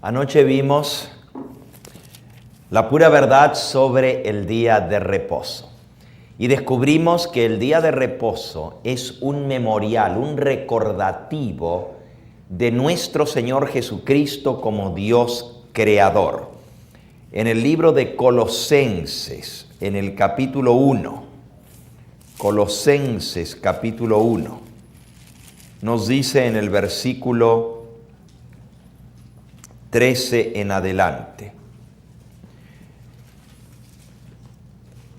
Anoche vimos la pura verdad sobre el día de reposo y descubrimos que el día de reposo es un memorial, un recordativo de nuestro Señor Jesucristo como Dios creador. En el libro de Colosenses, en el capítulo 1, Colosenses capítulo 1, nos dice en el versículo 13 en adelante: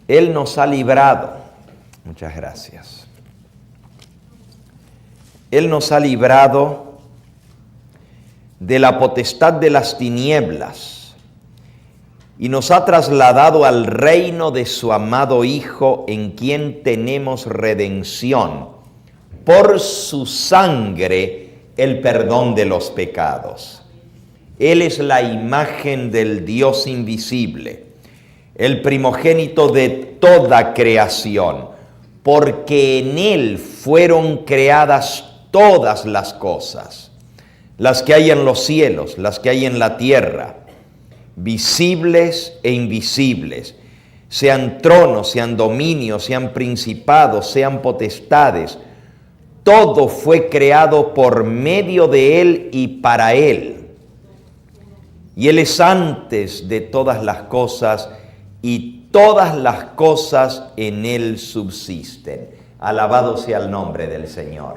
Él nos ha librado, muchas gracias, Él nos ha librado de la potestad de las tinieblas y nos ha trasladado al reino de su amado Hijo, en quien tenemos redención, por su sangre, el perdón de los pecados. Él es la imagen del Dios invisible, el primogénito de toda creación, porque en Él fueron creadas todas las cosas, las que hay en los cielos, las que hay en la tierra, visibles e invisibles, sean tronos, sean dominios, sean principados, sean potestades. Todo fue creado por medio de Él y para Él. Y Él es antes de todas las cosas, y todas las cosas en Él subsisten. Alabado sea el nombre del Señor.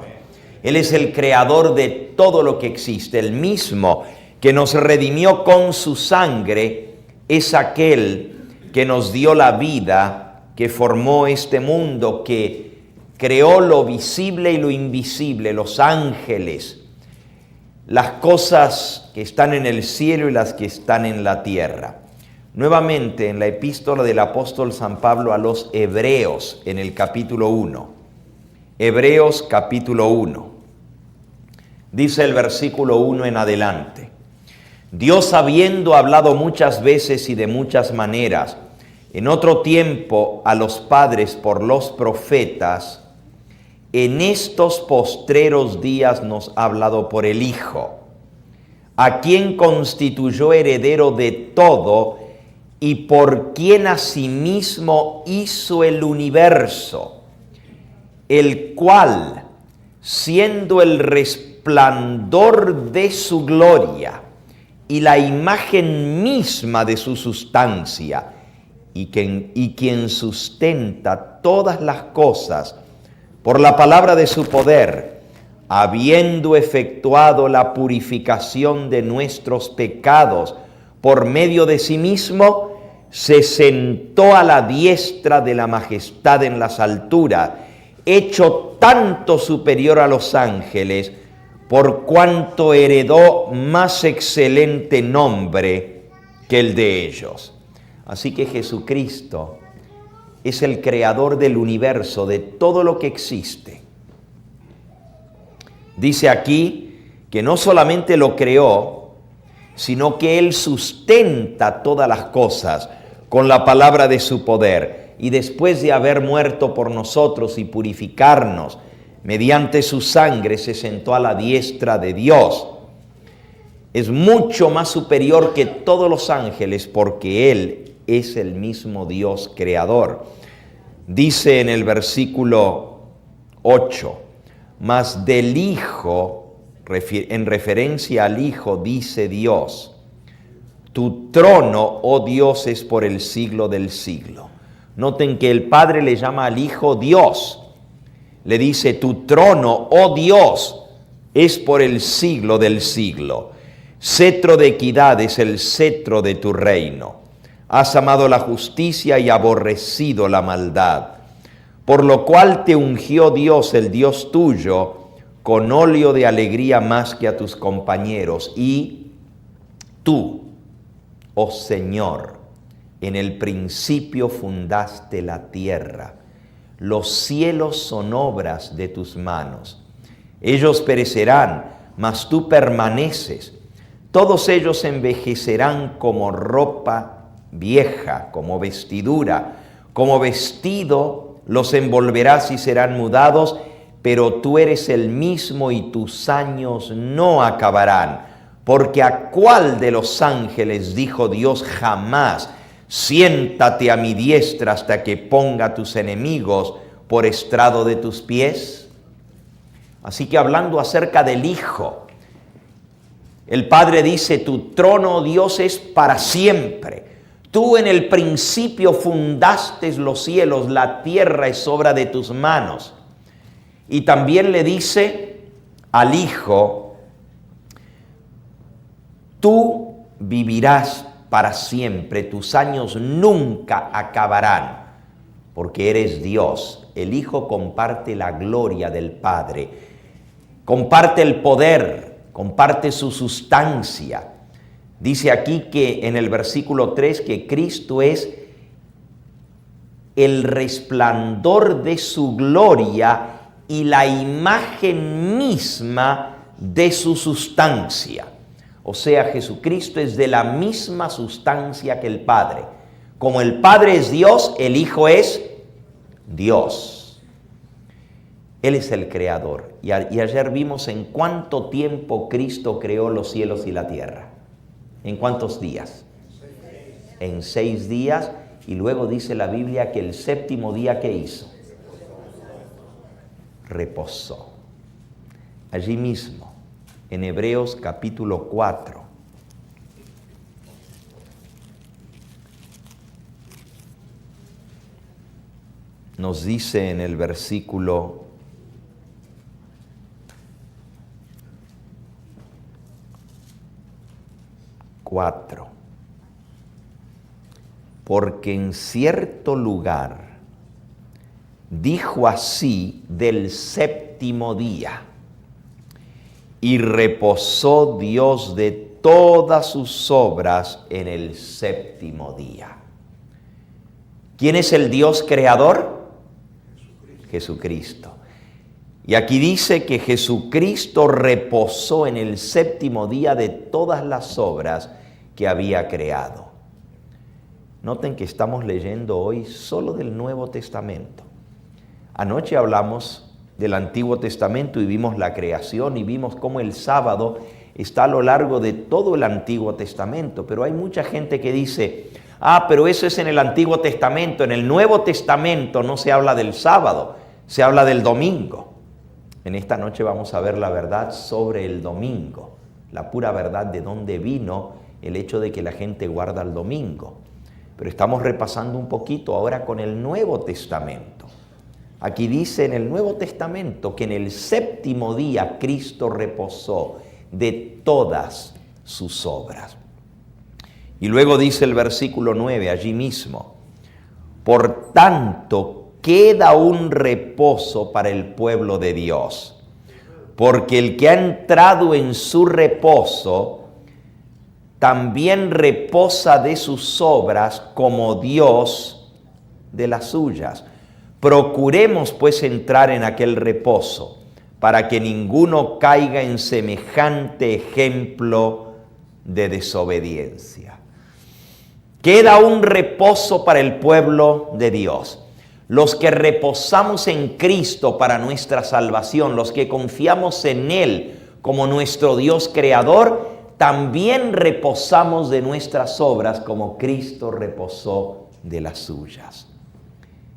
Él es el creador de todo lo que existe. El mismo que nos redimió con su sangre es aquel que nos dio la vida, que formó este mundo, que creó lo visible y lo invisible, los ángeles, las cosas que están en el cielo y las que están en la tierra. Nuevamente en la epístola del apóstol San Pablo a los Hebreos, en el capítulo 1. Hebreos capítulo 1. Dice el versículo 1 en adelante: Dios, habiendo hablado muchas veces y de muchas maneras, en otro tiempo a los padres por los profetas, en estos postreros días nos ha hablado por el Hijo, a quien constituyó heredero de todo y por quien asimismo hizo el universo, el cual, siendo el resplandor de su gloria y la imagen misma de su sustancia, y quien sustenta todas las cosas por la palabra de su poder, habiendo efectuado la purificación de nuestros pecados por medio de sí mismo, se sentó a la diestra de la majestad en las alturas, hecho tanto superior a los ángeles, por cuanto heredó más excelente nombre que el de ellos. Así que Jesucristo es el creador del universo, de todo lo que existe. Dice aquí que no solamente lo creó, sino que Él sustenta todas las cosas con la palabra de su poder. Y después de haber muerto por nosotros y purificarnos mediante su sangre, se sentó a la diestra de Dios. Es mucho más superior que todos los ángeles, porque Él es el mismo Dios creador. Dice en el versículo 8, mas del Hijo, en referencia al Hijo, dice Dios: tu trono, oh Dios, es por el siglo del siglo. Noten que el Padre le llama al Hijo Dios. Le dice: tu trono, oh Dios, es por el siglo del siglo. Cetro de equidad es el cetro de tu reino. Has amado la justicia y aborrecido la maldad, por lo cual te ungió Dios, el Dios tuyo, con óleo de alegría más que a tus compañeros. Y tú, oh Señor, en el principio fundaste la tierra. Los cielos son obras de tus manos. Ellos perecerán, mas tú permaneces. Todos ellos envejecerán como ropa vieja, como vestidura, como vestido los envolverás y serán mudados, pero tú eres el mismo y tus años no acabarán. Porque ¿a cuál de los ángeles dijo Dios jamás: siéntate a mi diestra hasta que ponga a tus enemigos por estrado de tus pies? Así que hablando acerca del Hijo, el Padre dice: tu trono, oh Dios, es para siempre. Tú en el principio fundaste los cielos, la tierra es obra de tus manos. Y también le dice al Hijo: tú vivirás para siempre, tus años nunca acabarán, porque eres Dios. El Hijo comparte la gloria del Padre, comparte el poder, comparte su sustancia. Dice aquí que en el versículo 3 que Cristo es el resplandor de su gloria y la imagen misma de su sustancia. O sea, Jesucristo es de la misma sustancia que el Padre. Como el Padre es Dios, el Hijo es Dios. Él es el Creador. Y ayer vimos en cuánto tiempo Cristo creó los cielos y la tierra. ¿En cuántos días? En 6 días. Y luego dice la Biblia que el séptimo día, ¿qué hizo? Reposó. Allí mismo, en Hebreos capítulo 4. Nos dice en el versículo 4: porque en cierto lugar dijo así del séptimo día, y reposó Dios de todas sus obras en el séptimo día. ¿Quién es el Dios creador? Jesucristo. Y aquí dice que Jesucristo reposó en el séptimo día de todas las obras que había creado. Noten que estamos leyendo hoy solo del Nuevo Testamento. Anoche hablamos del Antiguo Testamento y vimos la creación y vimos cómo el sábado está a lo largo de todo el Antiguo Testamento. Pero hay mucha gente que dice: pero eso es en el Antiguo Testamento. En el Nuevo Testamento no se habla del sábado, se habla del domingo. En esta noche vamos a ver la verdad sobre el domingo, la pura verdad de dónde vino el hecho de que la gente guarda el domingo. Pero estamos repasando un poquito ahora con el Nuevo Testamento. Aquí dice en el Nuevo Testamento que en el séptimo día Cristo reposó de todas sus obras. Y luego dice el versículo 9 allí mismo: por tanto, queda un reposo para el pueblo de Dios, porque el que ha entrado en su reposo también reposa de sus obras como Dios de las suyas. Procuremos pues entrar en aquel reposo, para que ninguno caiga en semejante ejemplo de desobediencia. Queda un reposo para el pueblo de Dios. Los que reposamos en Cristo para nuestra salvación, los que confiamos en Él como nuestro Dios creador, también reposamos de nuestras obras como Cristo reposó de las suyas.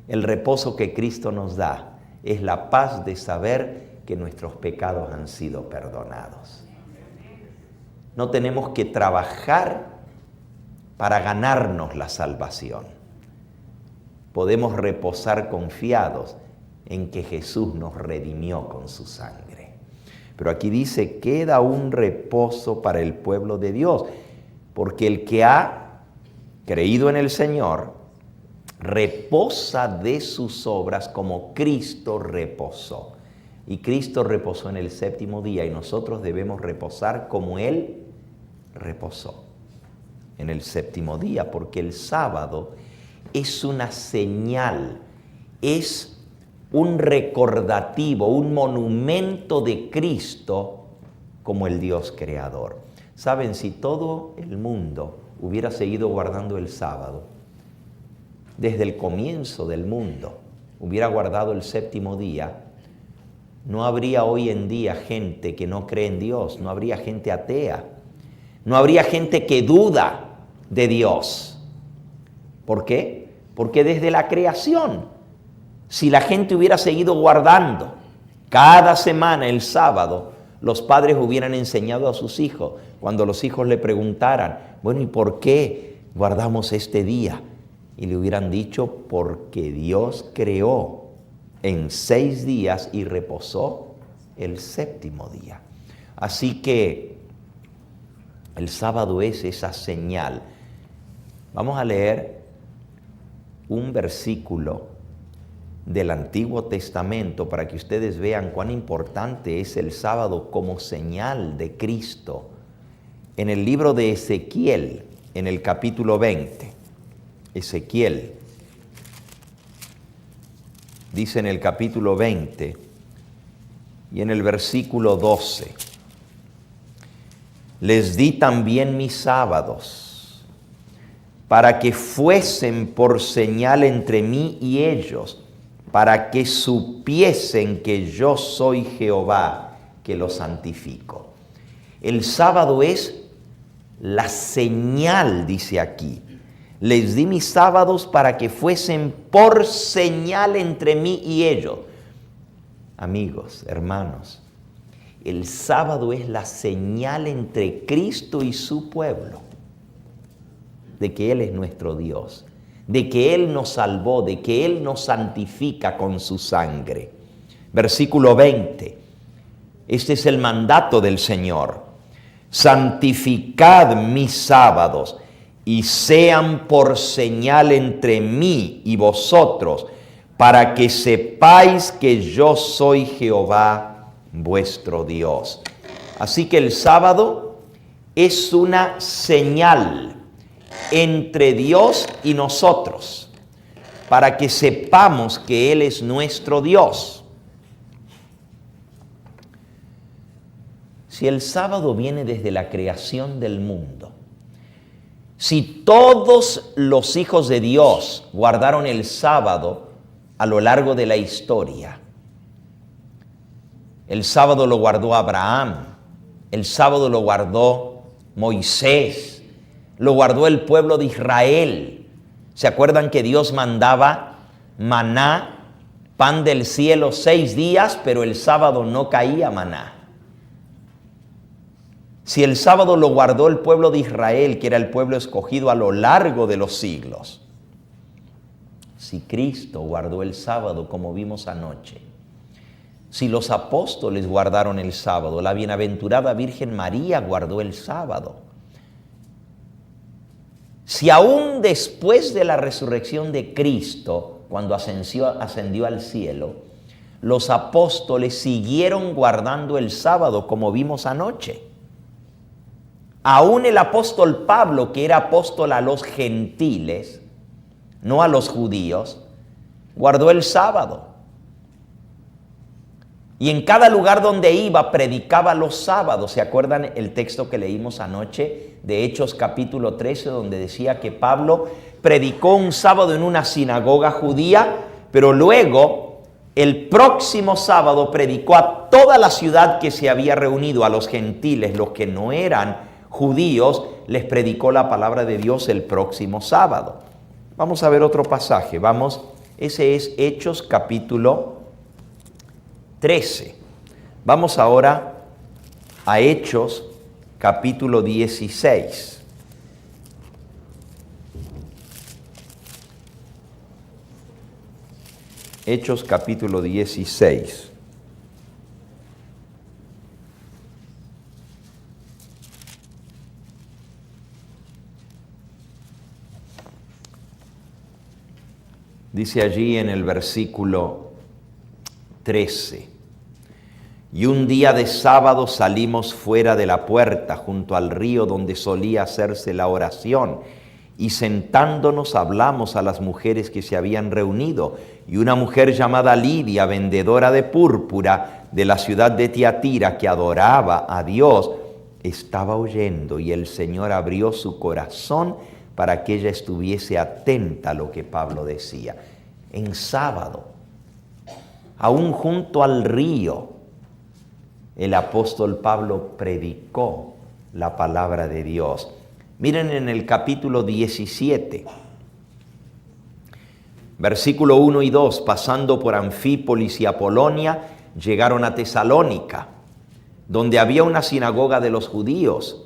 El reposo que Cristo nos da es la paz de saber que nuestros pecados han sido perdonados. No tenemos que trabajar para ganarnos la salvación. Podemos reposar confiados en que Jesús nos redimió con su sangre. Pero aquí dice: queda un reposo para el pueblo de Dios, porque el que ha creído en el Señor reposa de sus obras como Cristo reposó. Y Cristo reposó en el séptimo día y nosotros debemos reposar como Él reposó en el séptimo día, porque el sábado es una señal, es un recordativo, un monumento de Cristo como el Dios creador. Saben, si todo el mundo hubiera seguido guardando el sábado, desde el comienzo del mundo, hubiera guardado el séptimo día, no habría hoy en día gente que no cree en Dios, no habría gente atea. No habría gente que duda de Dios. ¿Por qué? Porque desde la creación, si la gente hubiera seguido guardando cada semana el sábado, los padres hubieran enseñado a sus hijos, cuando los hijos le preguntaran, bueno, ¿y por qué guardamos este día? Y le hubieran dicho, porque Dios creó en 6 días y reposó el 7º día. Así que el sábado es esa señal. Vamos a leer un versículo del Antiguo Testamento para que ustedes vean cuán importante es el sábado como señal de Cristo. En el libro de Ezequiel, en el capítulo 20, Ezequiel dice en el capítulo 20 y en el versículo 12, les di también mis sábados para que fuesen por señal entre mí y ellos, para que supiesen que yo soy Jehová, que los santifico. El sábado es la señal, dice aquí. Les di mis sábados para que fuesen por señal entre mí y ellos. Amigos, hermanos, el sábado es la señal entre Cristo y su pueblo, de que Él es nuestro Dios, de que Él nos salvó, de que Él nos santifica con su sangre. Versículo 20, este es el mandato del Señor. Santificad mis sábados y sean por señal entre mí y vosotros, para que sepáis que yo soy Jehová vuestro Dios. Así que el sábado es una señal entre Dios y nosotros, para que sepamos que Él es nuestro Dios. Si el sábado viene desde la creación del mundo, si todos los hijos de Dios guardaron el sábado a lo largo de la historia, el sábado lo guardó Abraham, el sábado lo guardó Moisés, lo guardó el pueblo de Israel. ¿Se acuerdan que Dios mandaba maná, pan del cielo 6 días, pero el sábado no caía maná? Si el sábado lo guardó el pueblo de Israel, que era el pueblo escogido a lo largo de los siglos, si Cristo guardó el sábado como vimos anoche, si los apóstoles guardaron el sábado, la bienaventurada Virgen María guardó el sábado, si aún después de la resurrección de Cristo, cuando ascendió al cielo, los apóstoles siguieron guardando el sábado como vimos anoche, aún el apóstol Pablo, que era apóstol a los gentiles, no a los judíos, guardó el sábado. Y en cada lugar donde iba, predicaba los sábados. ¿Se acuerdan el texto que leímos anoche de Hechos capítulo 13, donde decía que Pablo predicó un sábado en una sinagoga judía, pero luego el próximo sábado predicó a toda la ciudad que se había reunido, a los gentiles, los que no eran judíos, les predicó la palabra de Dios el próximo sábado. Vamos a ver otro pasaje. Ese es Hechos capítulo 13. Vamos ahora a Hechos capítulo 16. Hechos capítulo 16. Dice allí en el versículo 13, y un día de sábado salimos fuera de la puerta junto al río donde solía hacerse la oración, y sentándonos hablamos a las mujeres que se habían reunido, y una mujer llamada Lidia, vendedora de púrpura de la ciudad de Tiatira, que adoraba a Dios, estaba oyendo, y el Señor abrió su corazón para que ella estuviese atenta a lo que Pablo decía. En sábado, aún junto al río, el apóstol Pablo predicó la palabra de Dios. Miren en el capítulo 17, versículo 1 y 2, pasando por Anfípolis y Apolonia, llegaron a Tesalónica, donde había una sinagoga de los judíos.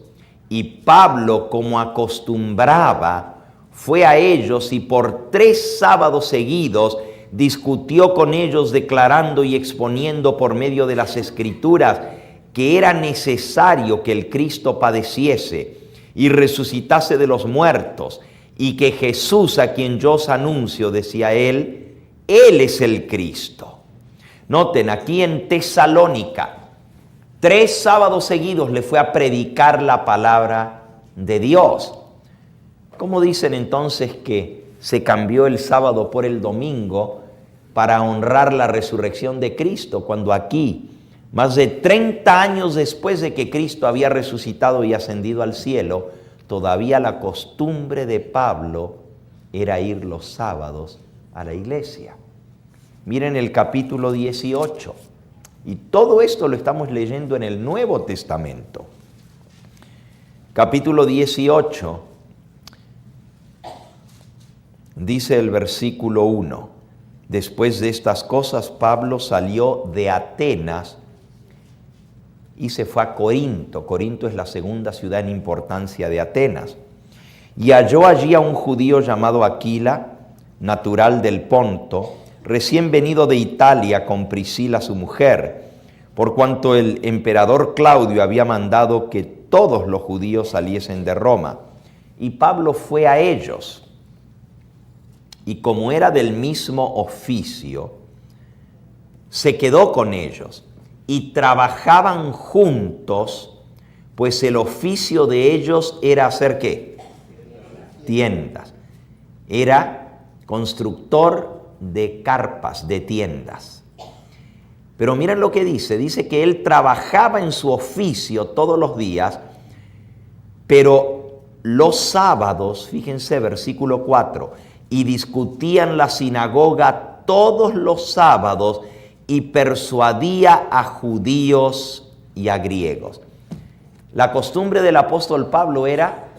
Y Pablo, como acostumbraba, fue a ellos y por 3 sábados seguidos discutió con ellos, declarando y exponiendo por medio de las Escrituras que era necesario que el Cristo padeciese y resucitase de los muertos, y que Jesús, a quien yo os anuncio, decía él es el Cristo. Noten, aquí en Tesalónica, 3 sábados seguidos le fue a predicar la palabra de Dios. ¿Cómo dicen entonces que se cambió el sábado por el domingo para honrar la resurrección de Cristo, cuando aquí, más de 30 años después de que Cristo había resucitado y ascendido al cielo, todavía la costumbre de Pablo era ir los sábados a la iglesia? Miren el capítulo 18. Y todo esto lo estamos leyendo en el Nuevo Testamento. Capítulo 18, dice el versículo 1. Después de estas cosas, Pablo salió de Atenas y se fue a Corinto. Corinto es la segunda ciudad en importancia de Atenas. Y halló allí a un judío llamado Aquila, natural del Ponto, recién venido de Italia con Priscila su mujer, por cuanto el emperador Claudio había mandado que todos los judíos saliesen de Roma. Y Pablo fue a ellos, y como era del mismo oficio, se quedó con ellos, y trabajaban juntos, pues el oficio de ellos era hacer ¿qué? Tiendas. Era constructor de carpas, de tiendas. Pero miren lo que dice que él trabajaba en su oficio todos los días, pero los sábados, fíjense versículo 4, y discutían la sinagoga todos los sábados y persuadía a judíos y a griegos. La costumbre del apóstol Pablo era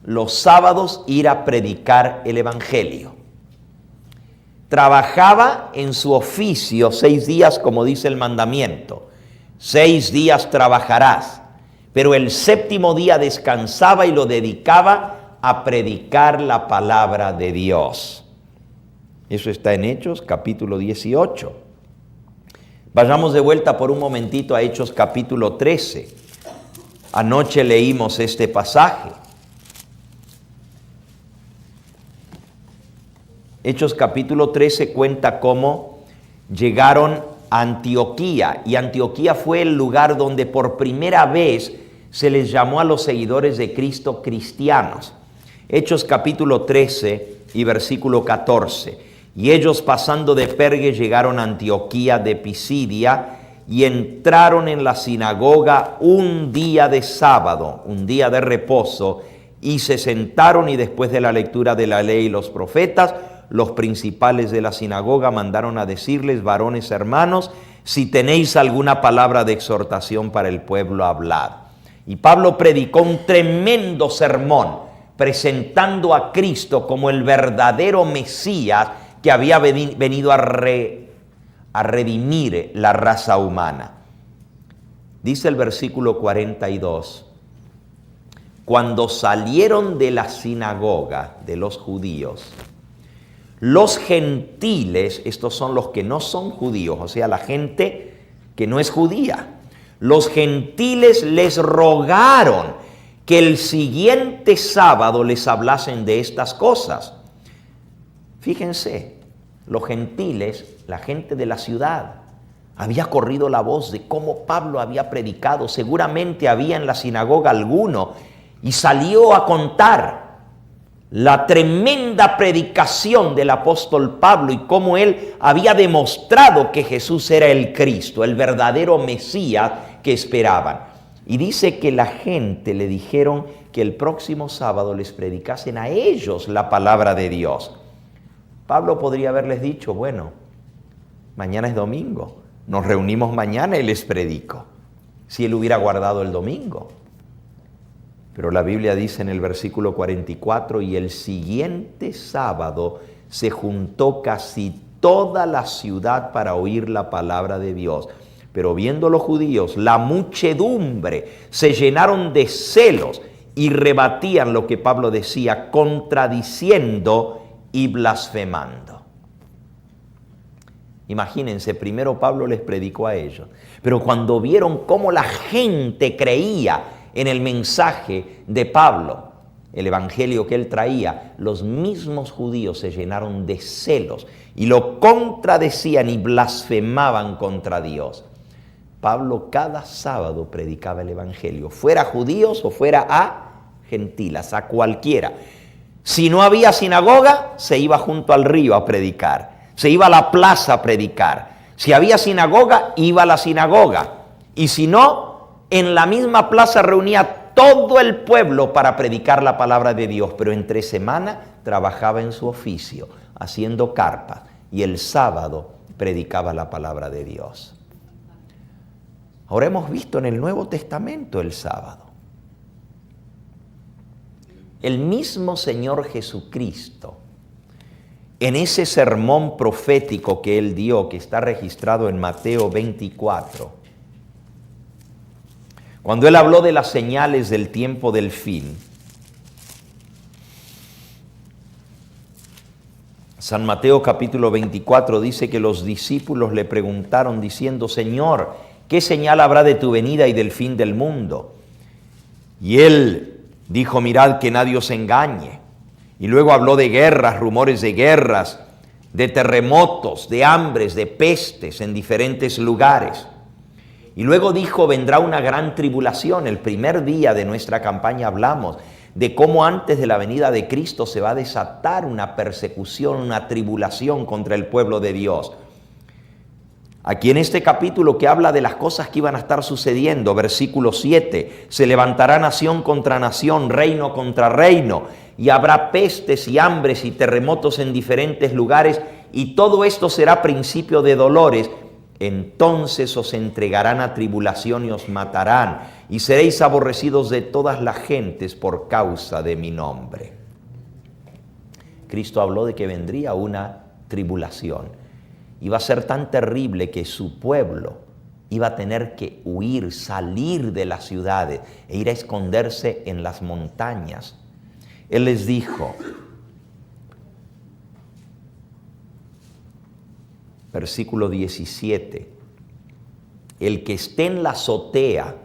los sábados ir a predicar el evangelio. Trabajaba en su oficio 6 días, como dice el mandamiento. 6 días trabajarás, pero el 7º día descansaba y lo dedicaba a predicar la palabra de Dios. Eso está en Hechos capítulo 18. Vayamos de vuelta por un momentito a Hechos capítulo 13. Anoche leímos este pasaje. Hechos capítulo 13 cuenta cómo llegaron a Antioquía, y Antioquía fue el lugar donde por primera vez se les llamó a los seguidores de Cristo cristianos. Hechos capítulo 13 y versículo 14. Y ellos, pasando de Perge, llegaron a Antioquía de Pisidia y entraron en la sinagoga un día de sábado, un día de reposo, y se sentaron, y después de la lectura de la ley y los profetas, los principales de la sinagoga mandaron a decirles: varones hermanos, si tenéis alguna palabra de exhortación para el pueblo, hablad. Y Pablo predicó un tremendo sermón, presentando a Cristo como el verdadero Mesías que había venido a redimir la raza humana. Dice el versículo 42, cuando salieron de la sinagoga de los judíos, los gentiles, estos son los que no son judíos, o sea, la gente que no es judía, los gentiles les rogaron que el siguiente sábado les hablasen de estas cosas. Fíjense, los gentiles, la gente de la ciudad, había corrido la voz de cómo Pablo había predicado. Seguramente había en la sinagoga alguno, y salió a contar la tremenda predicación del apóstol Pablo y cómo él había demostrado que Jesús era el Cristo, el verdadero Mesías que esperaban. Y dice que la gente le dijeron que el próximo sábado les predicasen a ellos la palabra de Dios. Pablo podría haberles dicho: bueno, mañana es domingo, nos reunimos mañana y les predico, si él hubiera guardado el domingo. Pero la Biblia dice en el versículo 44, y el siguiente sábado se juntó casi toda la ciudad para oír la palabra de Dios. Pero viendo los judíos, la muchedumbre, se llenaron de celos y rebatían lo que Pablo decía, contradiciendo y blasfemando. Imagínense, primero Pablo les predicó a ellos, pero cuando vieron cómo la gente creía en el mensaje de Pablo, el evangelio que él traía, los mismos judíos se llenaron de celos y lo contradecían y blasfemaban contra Dios. Pablo cada sábado predicaba el evangelio, fuera judíos o fuera a gentiles, a cualquiera. Si no había sinagoga, se iba junto al río a predicar, se iba a la plaza a predicar. Si había sinagoga, iba a la sinagoga. Y si no, en la misma plaza reunía todo el pueblo para predicar la palabra de Dios. Pero entre semana trabajaba en su oficio, haciendo carpas. Y el sábado predicaba la palabra de Dios. Ahora hemos visto en el Nuevo Testamento el sábado. El mismo Señor Jesucristo, en ese sermón profético que Él dio, que está registrado en Mateo 24, cuando Él habló de las señales del tiempo del fin, San Mateo capítulo 24 dice que los discípulos le preguntaron diciendo, Señor, ¿qué señal habrá de tu venida y del fin del mundo? Y Él dijo, mirad que nadie os engañe. Y luego habló de guerras, rumores de guerras, de terremotos, de hambres, de pestes en diferentes lugares. Y luego dijo, vendrá una gran tribulación. El primer día de nuestra campaña hablamos de cómo antes de la venida de Cristo se va a desatar una persecución, una tribulación contra el pueblo de Dios. Aquí en este capítulo que habla de las cosas que iban a estar sucediendo, versículo 7, se levantará nación contra nación, reino contra reino, y habrá pestes y hambres y terremotos en diferentes lugares, y todo esto será principio de dolores. Entonces os entregarán a tribulación y os matarán, y seréis aborrecidos de todas las gentes por causa de mi nombre. Cristo habló de que vendría una tribulación. Iba a ser tan terrible que su pueblo iba a tener que huir, salir de las ciudades e ir a esconderse en las montañas. Él les dijo, versículo 17, el que esté en la azotea,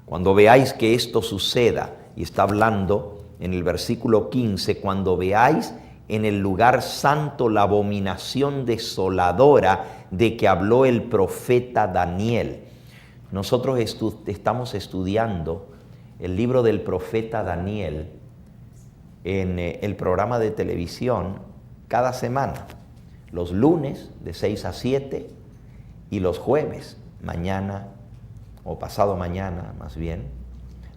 cuando veáis que esto suceda, y está hablando en el versículo 15, cuando veáis en el lugar santo la abominación desoladora de que habló el profeta Daniel. Nosotros estamos estudiando el libro del profeta Daniel en el programa de televisión cada semana, los lunes de 6 a 7 y los jueves, mañana o pasado mañana más bien,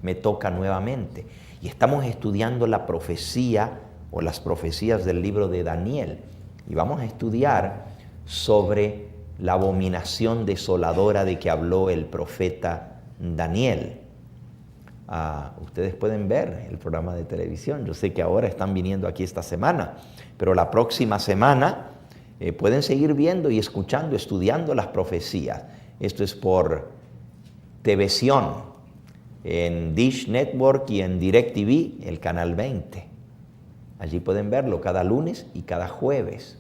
me toca nuevamente. Y estamos estudiando la profecía o las profecías del libro de Daniel. Y vamos a estudiar sobre la abominación desoladora de que habló el profeta Daniel. Ustedes pueden ver el programa de televisión. Yo sé que ahora están viniendo aquí esta semana, pero la próxima semana pueden seguir viendo y escuchando, estudiando las profecías. Esto es por TVision, en Dish Network y en DirecTV, el canal 20. Allí pueden verlo cada lunes y cada jueves.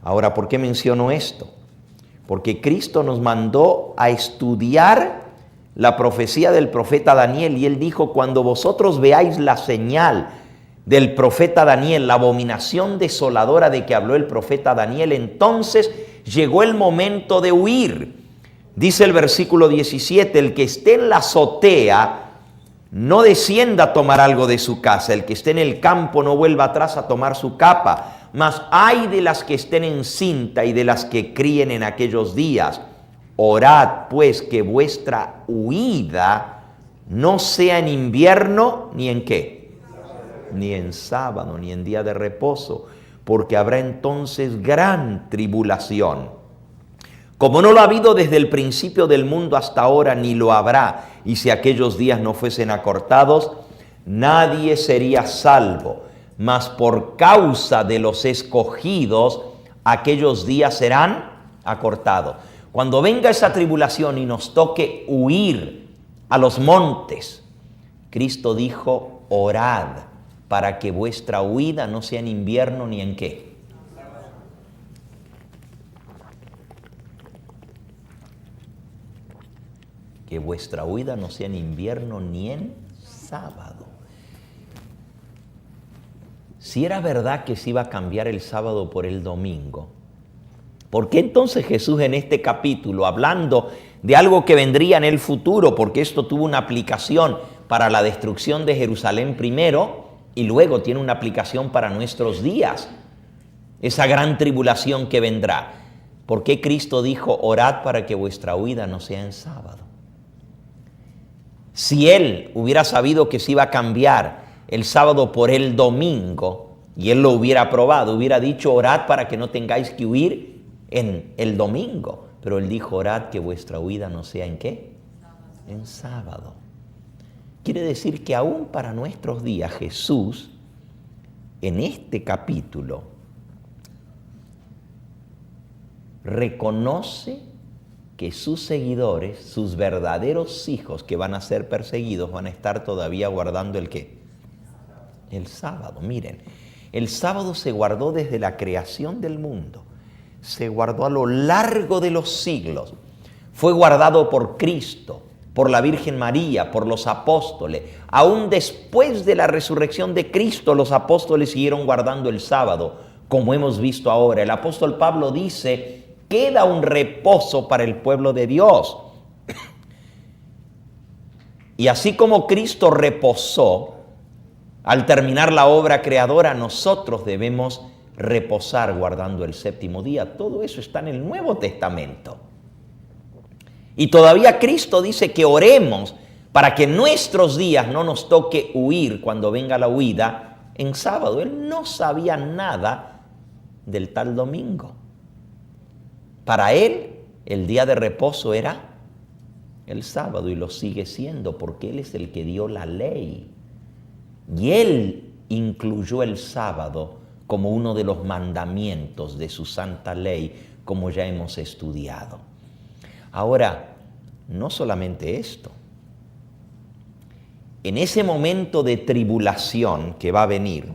Ahora, ¿por qué menciono esto? Porque Cristo nos mandó a estudiar la profecía del profeta Daniel y Él dijo, cuando vosotros veáis la señal del profeta Daniel, la abominación desoladora de que habló el profeta Daniel, entonces llegó el momento de huir. Dice el versículo 17, el que esté en la azotea, no descienda a tomar algo de su casa. El que esté en el campo no vuelva atrás a tomar su capa. Mas ay de las que estén en cinta y de las que críen en aquellos días. Orad pues que vuestra huida no sea en invierno ni en ¿qué? Ni en sábado, ni en día de reposo, porque habrá entonces gran tribulación. Como no lo ha habido desde el principio del mundo hasta ahora, ni lo habrá. Y si aquellos días no fuesen acortados, nadie sería salvo, mas por causa de los escogidos, aquellos días serán acortados. Cuando venga esa tribulación y nos toque huir a los montes, Cristo dijo, orad para que vuestra huida no sea en invierno ni en ¿qué? Que vuestra huida no sea en invierno ni en sábado. Si era verdad que se iba a cambiar el sábado por el domingo, ¿por qué entonces Jesús en este capítulo, hablando de algo que vendría en el futuro, porque esto tuvo una aplicación para la destrucción de Jerusalén primero y luego tiene una aplicación para nuestros días, esa gran tribulación que vendrá? ¿Por qué Cristo dijo, orad para que vuestra huida no sea en sábado? Si Él hubiera sabido que se iba a cambiar el sábado por el domingo, y Él lo hubiera aprobado, hubiera dicho, orad para que no tengáis que huir en el domingo. Pero Él dijo, orad que vuestra huida no sea ¿en qué? En sábado. Quiere decir que aún para nuestros días Jesús, en este capítulo, reconoce que sus seguidores, sus verdaderos hijos que van a ser perseguidos, van a estar todavía guardando ¿el qué? El sábado. Miren, el sábado se guardó desde la creación del mundo. Se guardó a lo largo de los siglos. Fue guardado por Cristo, por la Virgen María, por los apóstoles. Aún después de la resurrección de Cristo, los apóstoles siguieron guardando el sábado, como hemos visto ahora. El apóstol Pablo dice, queda un reposo para el pueblo de Dios. Y así como Cristo reposó, al terminar la obra creadora, nosotros debemos reposar guardando el séptimo día. Todo eso está en el Nuevo Testamento. Y todavía Cristo dice que oremos para que nuestros días no nos toque huir cuando venga la huida en sábado. Él no sabía nada del tal domingo. Para Él, el día de reposo era el sábado y lo sigue siendo porque Él es el que dio la ley. Y Él incluyó el sábado como uno de los mandamientos de su santa ley, como ya hemos estudiado. Ahora, no solamente esto. En ese momento de tribulación que va a venir,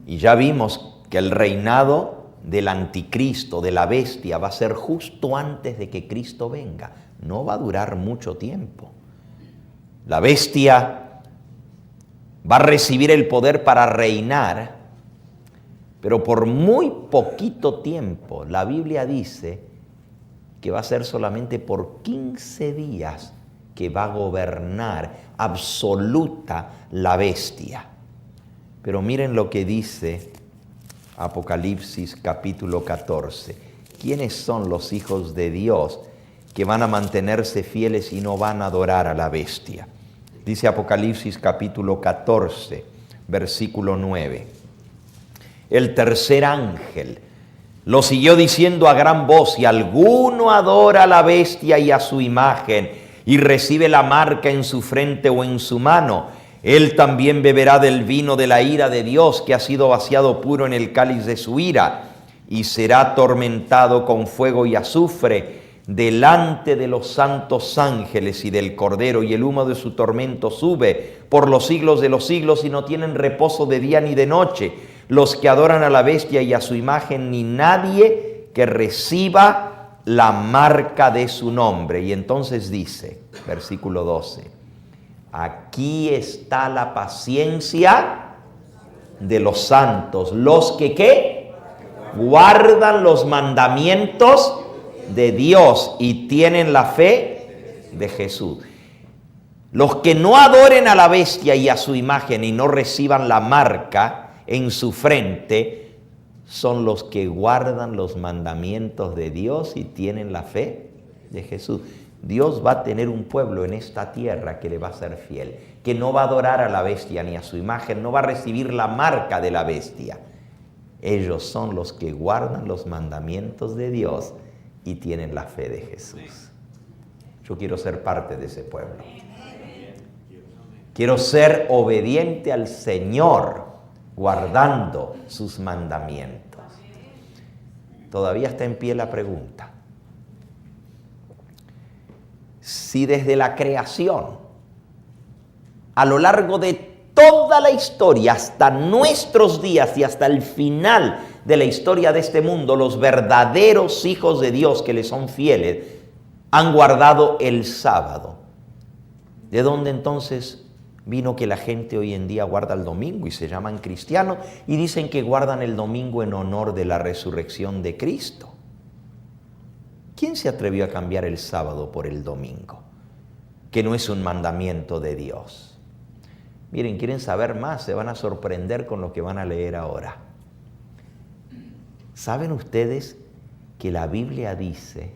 y ya vimos que el reinado del anticristo, de la bestia, va a ser justo antes de que Cristo venga. No va a durar mucho tiempo. La bestia va a recibir el poder para reinar, pero por muy poquito tiempo. La Biblia dice que va a ser solamente por 15 días que va a gobernar absoluta la bestia. Pero miren lo que dice Apocalipsis capítulo 14. ¿Quiénes son los hijos de Dios que van a mantenerse fieles y no van a adorar a la bestia? Dice Apocalipsis capítulo 14, versículo 9. El tercer ángel lo siguió diciendo a gran voz, si alguno adora a la bestia y a su imagen y recibe la marca en su frente o en su mano, él también beberá del vino de la ira de Dios que ha sido vaciado puro en el cáliz de su ira y será atormentado con fuego y azufre delante de los santos ángeles y del Cordero, y el humo de su tormento sube por los siglos de los siglos y no tienen reposo de día ni de noche los que adoran a la bestia y a su imagen, ni nadie que reciba la marca de su nombre. Y entonces dice, versículo 12, aquí está la paciencia de los santos, los que ¿qué? Guardan los mandamientos de Dios y tienen la fe de Jesús. Los que no adoren a la bestia y a su imagen y no reciban la marca en su frente son los que guardan los mandamientos de Dios y tienen la fe de Jesús. Dios va a tener un pueblo en esta tierra que le va a ser fiel, que no va a adorar a la bestia ni a su imagen, no va a recibir la marca de la bestia. Ellos son los que guardan los mandamientos de Dios y tienen la fe de Jesús. Yo quiero ser parte de ese pueblo. Quiero ser obediente al Señor, guardando sus mandamientos. Todavía está en pie la pregunta. Si desde la creación, a lo largo de toda la historia, hasta nuestros días y hasta el final de la historia de este mundo, los verdaderos hijos de Dios que le son fieles han guardado el sábado, ¿de dónde entonces vino que la gente hoy en día guarda el domingo y se llaman cristianos y dicen que guardan el domingo en honor de la resurrección de Cristo? ¿Quién se atrevió a cambiar el sábado por el domingo? Que no es un mandamiento de Dios. Miren, ¿quieren saber más? Se van a sorprender con lo que van a leer ahora. ¿Saben ustedes que la Biblia dice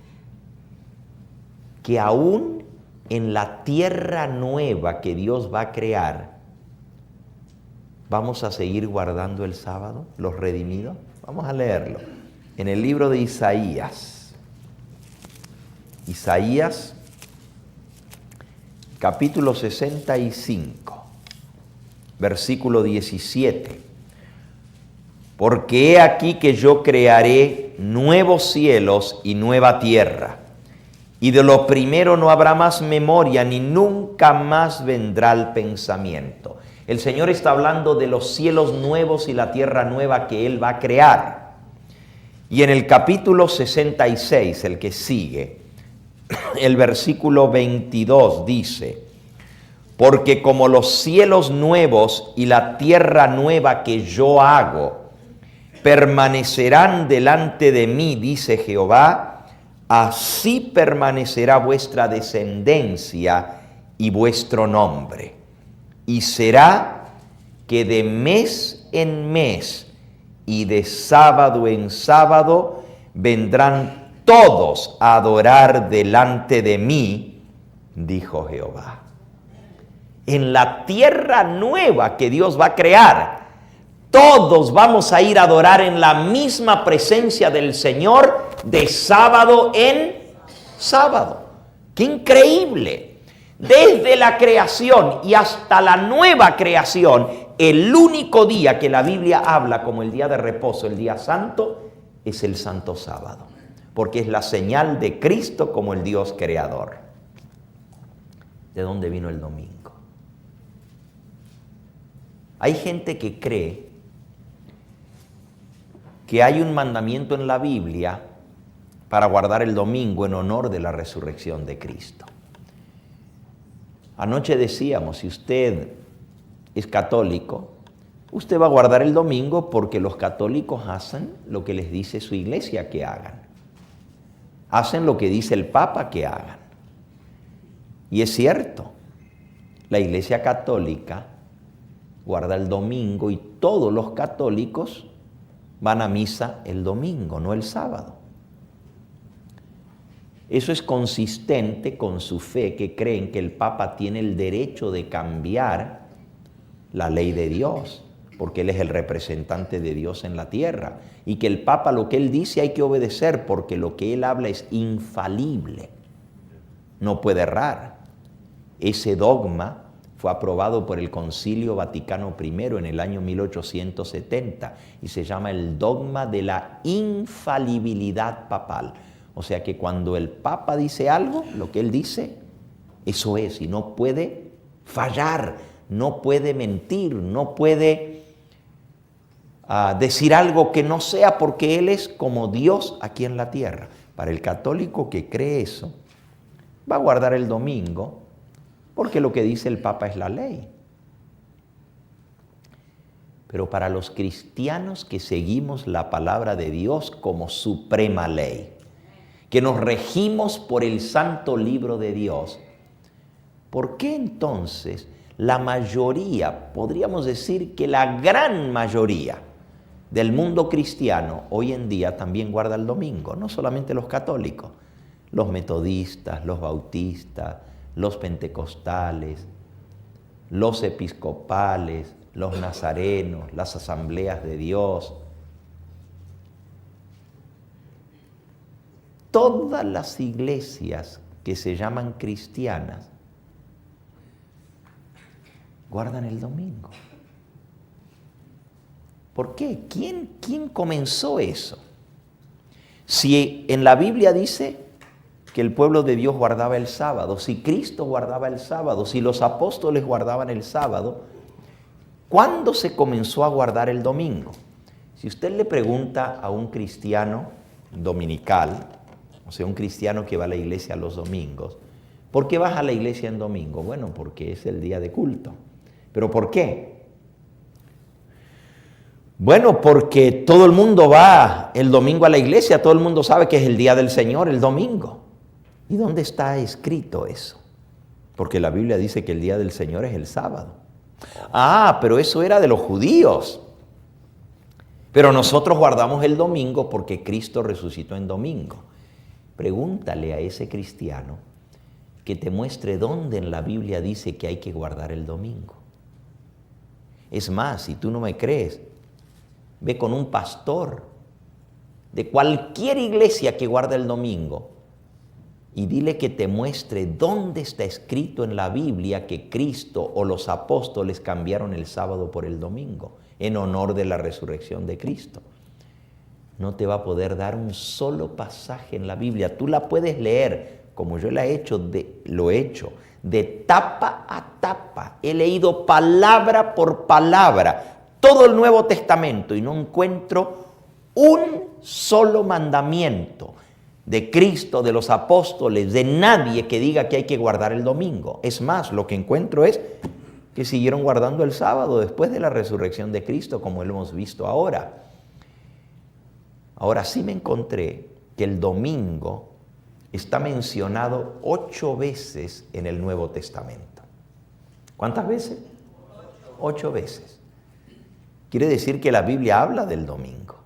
que aún en la tierra nueva que Dios va a crear, vamos a seguir guardando el sábado, los redimidos? Vamos a leerlo. En el libro de Isaías. Isaías, capítulo 65, versículo 17. Porque he aquí que yo crearé nuevos cielos y nueva tierra, y de lo primero no habrá más memoria, ni nunca más vendrá el pensamiento. El Señor está hablando de los cielos nuevos y la tierra nueva que Él va a crear. Y en el capítulo 66, el que sigue, el versículo 22 dice: porque como los cielos nuevos y la tierra nueva que yo hago permanecerán delante de mí, dice Jehová, así permanecerá vuestra descendencia y vuestro nombre. Y será que de mes en mes y de sábado en sábado vendrán todos a adorar delante de mí, dijo Jehová. En la tierra nueva que Dios va a crear, todos vamos a ir a adorar en la misma presencia del Señor de sábado en sábado. ¡Qué increíble! Desde la creación y hasta la nueva creación, el único día que la Biblia habla como el día de reposo, el día santo, es el santo sábado, porque es la señal de Cristo como el Dios creador. ¿De dónde vino el domingo? Hay gente que cree que hay un mandamiento en la Biblia para guardar el domingo en honor de la resurrección de Cristo. Anoche decíamos, si usted es católico, usted va a guardar el domingo porque los católicos hacen lo que les dice su iglesia que hagan. Hacen lo que dice el Papa que hagan. Y es cierto, la iglesia católica guarda el domingo y todos los católicos van a misa el domingo, no el sábado. Eso es consistente con su fe, que creen que el Papa tiene el derecho de cambiar la ley de Dios, porque Él es el representante de Dios en la tierra, y que el Papa lo que Él dice hay que obedecer, porque lo que Él habla es infalible, no puede errar. Ese dogma fue aprobado por el Concilio Vaticano I en el año 1870 y se llama el dogma de la infalibilidad papal. O sea que cuando el Papa dice algo, lo que él dice, eso es, y no puede fallar, no puede mentir, no puede decir algo que no sea, porque él es como Dios aquí en la tierra. Para el católico que cree eso, va a guardar el domingo, porque lo que dice el Papa es la ley. Pero para los cristianos que seguimos la palabra de Dios como suprema ley, que nos regimos por el santo libro de Dios, ¿por qué entonces la mayoría, podríamos decir que la gran mayoría del mundo cristiano hoy en día también guarda el domingo? No solamente los católicos, los metodistas, los bautistas, los pentecostales, los episcopales, los nazarenos, las asambleas de Dios. Todas las iglesias que se llaman cristianas guardan el domingo. ¿Por qué? ¿Quién comenzó eso? Si en la Biblia dice que el pueblo de Dios guardaba el sábado, si Cristo guardaba el sábado, si los apóstoles guardaban el sábado, ¿cuándo se comenzó a guardar el domingo? Si usted le pregunta a un cristiano dominical, o sea, un cristiano que va a la iglesia los domingos, ¿por qué vas a la iglesia en domingo? Bueno, porque es el día de culto. ¿Pero por qué? Bueno, porque todo el mundo va el domingo a la iglesia, todo el mundo sabe que es el día del Señor, el domingo. ¿Y dónde está escrito eso? Porque la Biblia dice que el día del Señor es el sábado. Ah, pero eso era de los judíos. Pero nosotros guardamos el domingo porque Cristo resucitó en domingo. Pregúntale a ese cristiano que te muestre dónde en la Biblia dice que hay que guardar el domingo. Es más, si tú no me crees, ve con un pastor de cualquier iglesia que guarda el domingo y dile que te muestre dónde está escrito en la Biblia que Cristo o los apóstoles cambiaron el sábado por el domingo en honor de la resurrección de Cristo. No te va a poder dar un solo pasaje en la Biblia. Tú la puedes leer, como yo lo he hecho, de tapa a tapa. He leído palabra por palabra todo el Nuevo Testamento y no encuentro un solo mandamiento de Cristo, de los apóstoles, de nadie que diga que hay que guardar el domingo. Es más, lo que encuentro es que siguieron guardando el sábado después de la resurrección de Cristo, como lo hemos visto ahora. Ahora sí me encontré que el domingo está mencionado 8 veces en el Nuevo Testamento. ¿Cuántas veces? 8 veces. Quiere decir que la Biblia habla del domingo.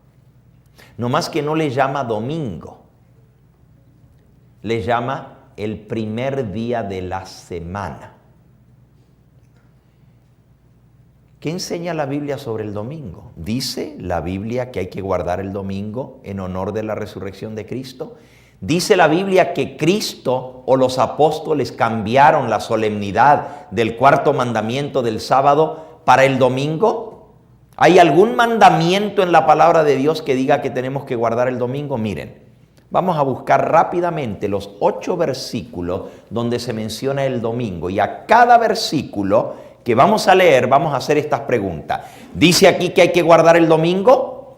No más que no le llama domingo. Le llama el primer día de la semana. ¿Qué enseña la Biblia sobre el domingo? ¿Dice la Biblia que hay que guardar el domingo en honor de la resurrección de Cristo? ¿Dice la Biblia que Cristo o los apóstoles cambiaron la solemnidad del cuarto mandamiento del sábado para el domingo? ¿Hay algún mandamiento en la palabra de Dios que diga que tenemos que guardar el domingo? Miren, vamos a buscar rápidamente los 8 versículos donde se menciona el domingo y a cada versículo que vamos a leer, vamos a hacer estas preguntas. ¿Dice aquí que hay que guardar el domingo?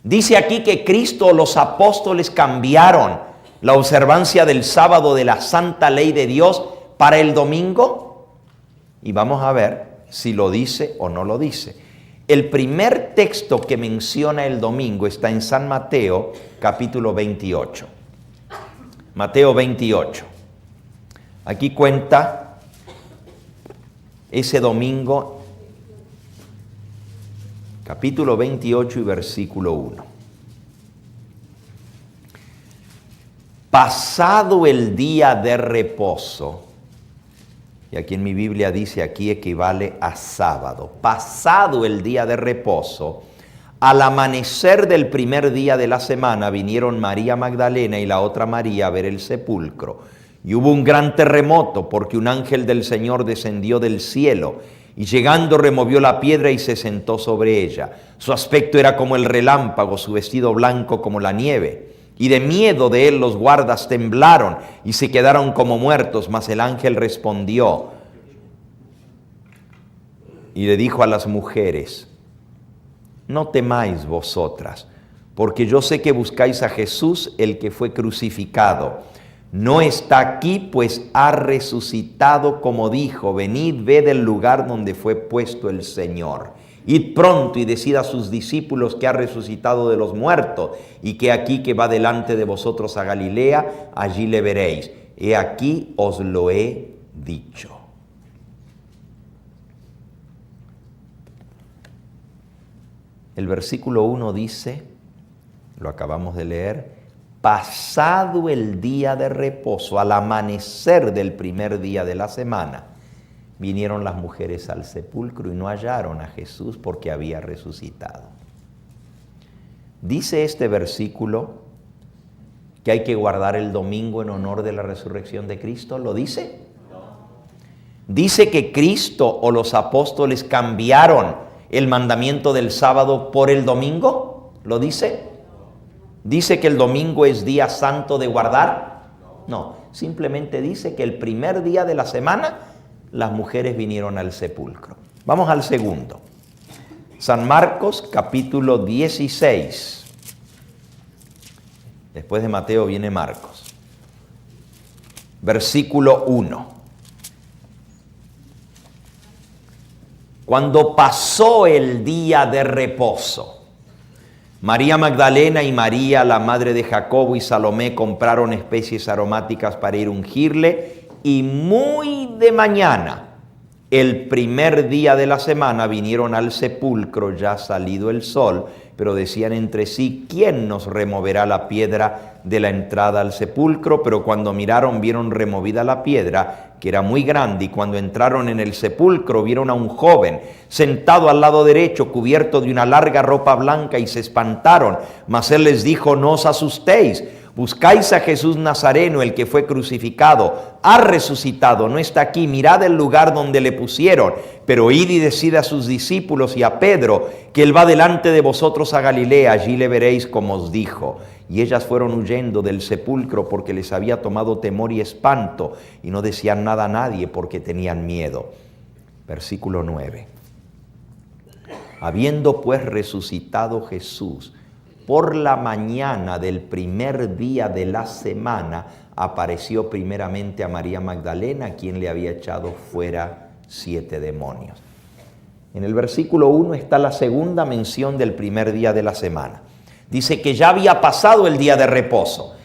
¿Dice aquí que Cristo o los apóstoles cambiaron la observancia del sábado de la santa ley de Dios para el domingo? Y vamos a ver si lo dice o no lo dice. El primer texto que menciona el domingo está en San Mateo, capítulo 28. Mateo 28. Aquí cuenta ese domingo, capítulo 28 y versículo 1. Pasado el día de reposo, y aquí en mi Biblia dice, aquí equivale a sábado. Pasado el día de reposo, al amanecer del primer día de la semana, vinieron María Magdalena y la otra María a ver el sepulcro. Y hubo un gran terremoto porque un ángel del Señor descendió del cielo y llegando removió la piedra y se sentó sobre ella. Su aspecto era como el relámpago, su vestido blanco como la nieve. Y de miedo de él los guardas temblaron y se quedaron como muertos, mas el ángel respondió y le dijo a las mujeres: no temáis vosotras, porque yo sé que buscáis a Jesús, el que fue crucificado. No está aquí, pues ha resucitado como dijo. Venid, ved el lugar donde fue puesto el Señor. Id pronto y decid a sus discípulos que ha resucitado de los muertos y que aquí que va delante de vosotros a Galilea, allí le veréis. He aquí os lo he dicho. El versículo 1 dice, lo acabamos de leer, pasado el día de reposo, al amanecer del primer día de la semana, vinieron las mujeres al sepulcro y no hallaron a Jesús porque había resucitado. Dice este versículo que hay que guardar el domingo en honor de la resurrección de Cristo. ¿Lo dice? ¿Dice que Cristo o los apóstoles cambiaron el mandamiento del sábado por el domingo? ¿Lo dice? ¿Dice que el domingo es día santo de guardar? No, simplemente dice que el primer día de la semana las mujeres vinieron al sepulcro. Vamos al segundo. San Marcos, capítulo 16. Después de Mateo viene Marcos. Versículo 1. Cuando pasó el día de reposo, María Magdalena y María, la madre de Jacobo, y Salomé compraron especies aromáticas para ir a ungirle, y muy de mañana, el primer día de la semana, vinieron al sepulcro ya salido el sol, pero decían entre sí, ¿quién nos removerá la piedra de la entrada al sepulcro? Pero cuando miraron, vieron removida la piedra, que era muy grande, y cuando entraron en el sepulcro, vieron a un joven sentado al lado derecho, cubierto de una larga ropa blanca, y se espantaron. Mas él les dijo, no os asustéis, buscáis a Jesús Nazareno, el que fue crucificado. Ha resucitado, no está aquí. Mirad el lugar donde le pusieron. Pero id y decid a sus discípulos y a Pedro que él va delante de vosotros a Galilea. Allí le veréis como os dijo. Y ellas fueron huyendo del sepulcro porque les había tomado temor y espanto. Y no decían nada a nadie porque tenían miedo. Versículo 9. Habiendo pues resucitado Jesús, por la mañana del primer día de la semana, apareció primeramente a María Magdalena, quien le había echado fuera 7 demonios. En el versículo 1 está la segunda mención del primer día de la semana. Dice que ya había pasado el día de reposo.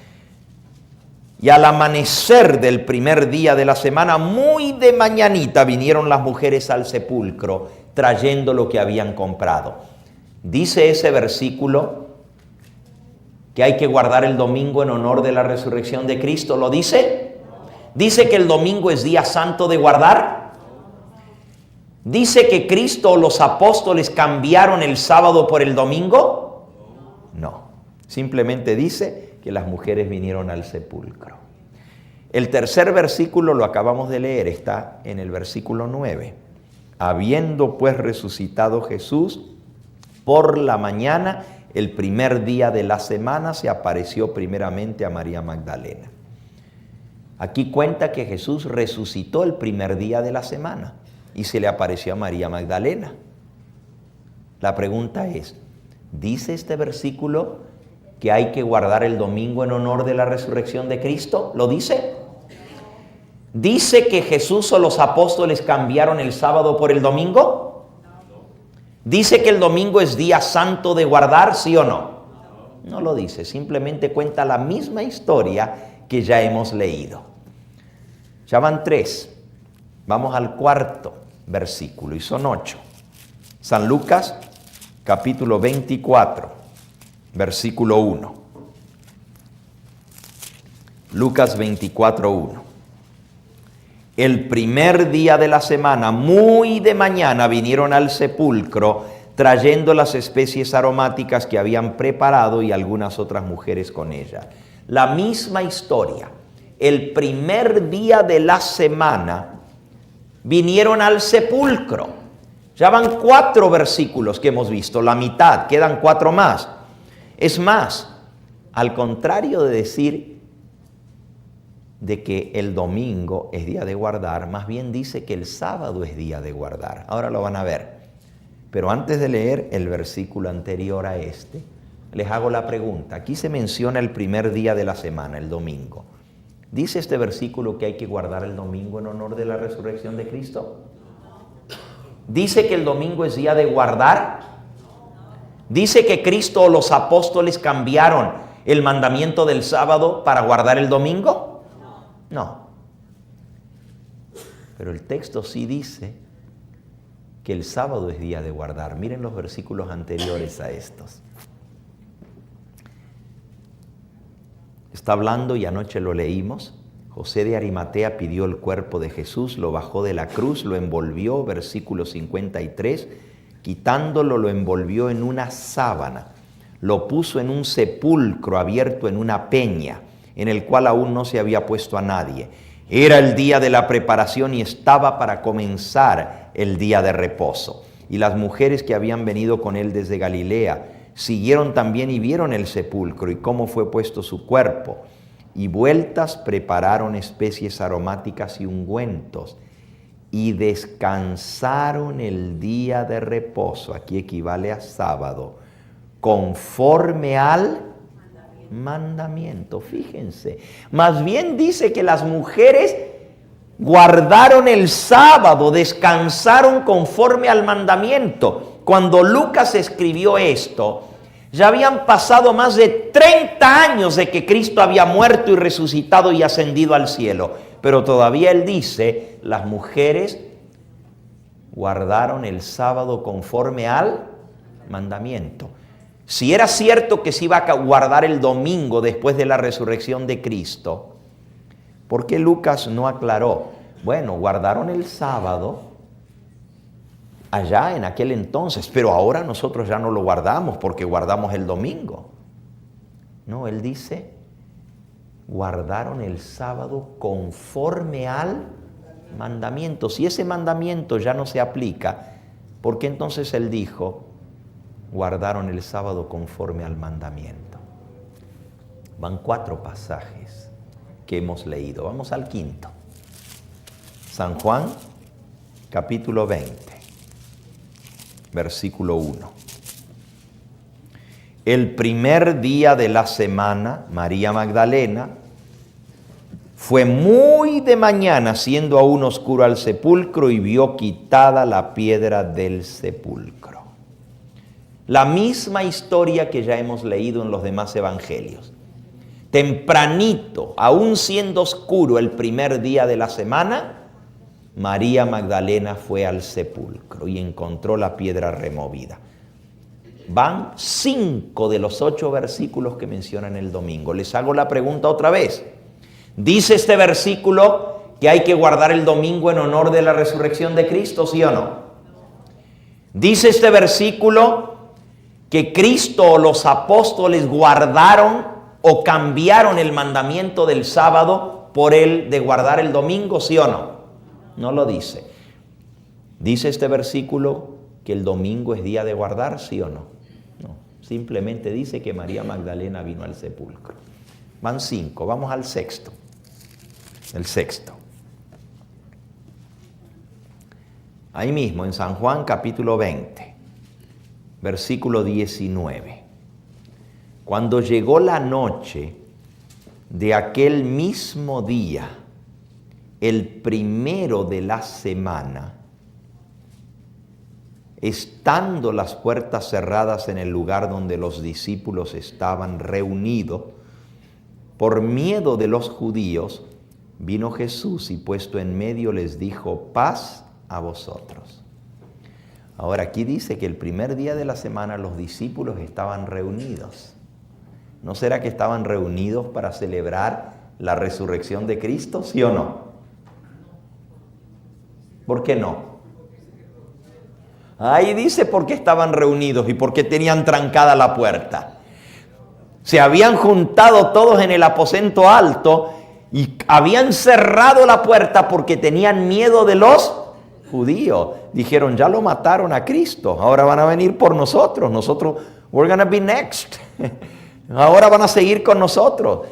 Y al amanecer del primer día de la semana, muy de mañanita, vinieron las mujeres al sepulcro trayendo lo que habían comprado. Dice ese versículo que hay que guardar el domingo en honor de la resurrección de Cristo. ¿Lo dice? ¿Dice que el domingo es día santo de guardar? ¿Dice que Cristo o los apóstoles cambiaron el sábado por el domingo? No. Simplemente dice que las mujeres vinieron al sepulcro. El tercer versículo lo acabamos de leer, está en el versículo 9. Habiendo pues resucitado Jesús, por la mañana, el primer día de la semana, se apareció primeramente a María Magdalena. Aquí cuenta que Jesús resucitó el primer día de la semana y se le apareció a María Magdalena. La pregunta es, ¿dice este versículo que hay que guardar el domingo en honor de la resurrección de Cristo? ¿Lo dice? ¿Dice que Jesús o los apóstoles cambiaron el sábado por el domingo? ¿Dice que el domingo es día santo de guardar, sí o no? No lo dice, simplemente cuenta la misma historia que ya hemos leído. Ya van 3, vamos al cuarto versículo y son 8. San Lucas, capítulo 24, versículo 1. Lucas 24, 1. El primer día de la semana, muy de mañana, vinieron al sepulcro trayendo las especies aromáticas que habían preparado y algunas otras mujeres con ellas. La misma historia. El primer día de la semana vinieron al sepulcro. Ya van 4 versículos que hemos visto, la mitad, quedan 4 más. Es más, al contrario de decir de que el domingo es día de guardar, más bien dice que el sábado es día de guardar. Ahora lo van a ver. Pero antes de leer el versículo anterior a este, les hago la pregunta. Aquí se menciona el primer día de la semana, el domingo. ¿Dice este versículo que hay que guardar el domingo en honor de la resurrección de Cristo? ¿Dice que el domingo es día de guardar? ¿Dice que Cristo o los apóstoles cambiaron el mandamiento del sábado para guardar el domingo? No. Pero el texto sí dice que el sábado es día de guardar. Miren los versículos anteriores a estos. Está hablando, y anoche lo leímos, José de Arimatea pidió el cuerpo de Jesús, lo bajó de la cruz, lo envolvió, versículo 53, quitándolo lo envolvió en una sábana, lo puso en un sepulcro abierto en una peña, en el cual aún no se había puesto a nadie. Era el día de la preparación y estaba para comenzar el día de reposo. Y las mujeres que habían venido con él desde Galilea siguieron también y vieron el sepulcro y cómo fue puesto su cuerpo. Y vueltas prepararon especies aromáticas y ungüentos. Y descansaron el día de reposo, aquí equivale a sábado, conforme al mandamiento. Fíjense, más bien dice que las mujeres guardaron el sábado, descansaron conforme al mandamiento. Cuando Lucas escribió esto, ya habían pasado más de 30 años de que Cristo había muerto y resucitado y ascendido al cielo. Pero todavía él dice, las mujeres guardaron el sábado conforme al mandamiento. Si era cierto que se iba a guardar el domingo después de la resurrección de Cristo, ¿por qué Lucas no aclaró? Bueno, guardaron el sábado allá en aquel entonces, pero ahora nosotros ya no lo guardamos porque guardamos el domingo. No, él dice, guardaron el sábado conforme al mandamiento. Si ese mandamiento ya no se aplica, ¿por qué entonces él dijo, guardaron el sábado conforme al mandamiento? Van 4 pasajes que hemos leído. Vamos al 5. San Juan, capítulo 20, versículo 1. El primer día de la semana, María Magdalena fue muy de mañana, siendo aún oscuro, al sepulcro y vio quitada la piedra del sepulcro. La misma historia que ya hemos leído en los demás evangelios. Tempranito, aún siendo oscuro el primer día de la semana, María Magdalena fue al sepulcro y encontró la piedra removida. Van 5 de los 8 versículos que mencionan el domingo. Les hago la pregunta otra vez. ¿Dice este versículo que hay que guardar el domingo en honor de la resurrección de Cristo, sí o no? ¿Dice este versículo que Cristo o los apóstoles guardaron o cambiaron el mandamiento del sábado por el de guardar el domingo, sí o no? No lo dice. ¿Dice este versículo que el domingo es día de guardar, sí o no? No, simplemente dice que María Magdalena vino al sepulcro. Van 5, vamos al 6. El 6. Ahí mismo, en San Juan capítulo 20, versículo 19. Cuando llegó la noche de aquel mismo día, el primero de la semana, estando las puertas cerradas en el lugar donde los discípulos estaban reunidos, por miedo de los judíos, vino Jesús y puesto en medio les dijo, paz a vosotros. Ahora aquí dice que el primer día de la semana los discípulos estaban reunidos. ¿No será que estaban reunidos para celebrar la resurrección de Cristo, sí o no? ¿Por qué no? Ahí dice por qué estaban reunidos y por qué tenían trancada la puerta. Se habían juntado todos en el aposento alto y habían cerrado la puerta porque tenían miedo de los judíos. Dijeron, ya lo mataron a Cristo, ahora van a venir por nosotros. Nosotros, we're gonna be next. Ahora van a seguir con nosotros.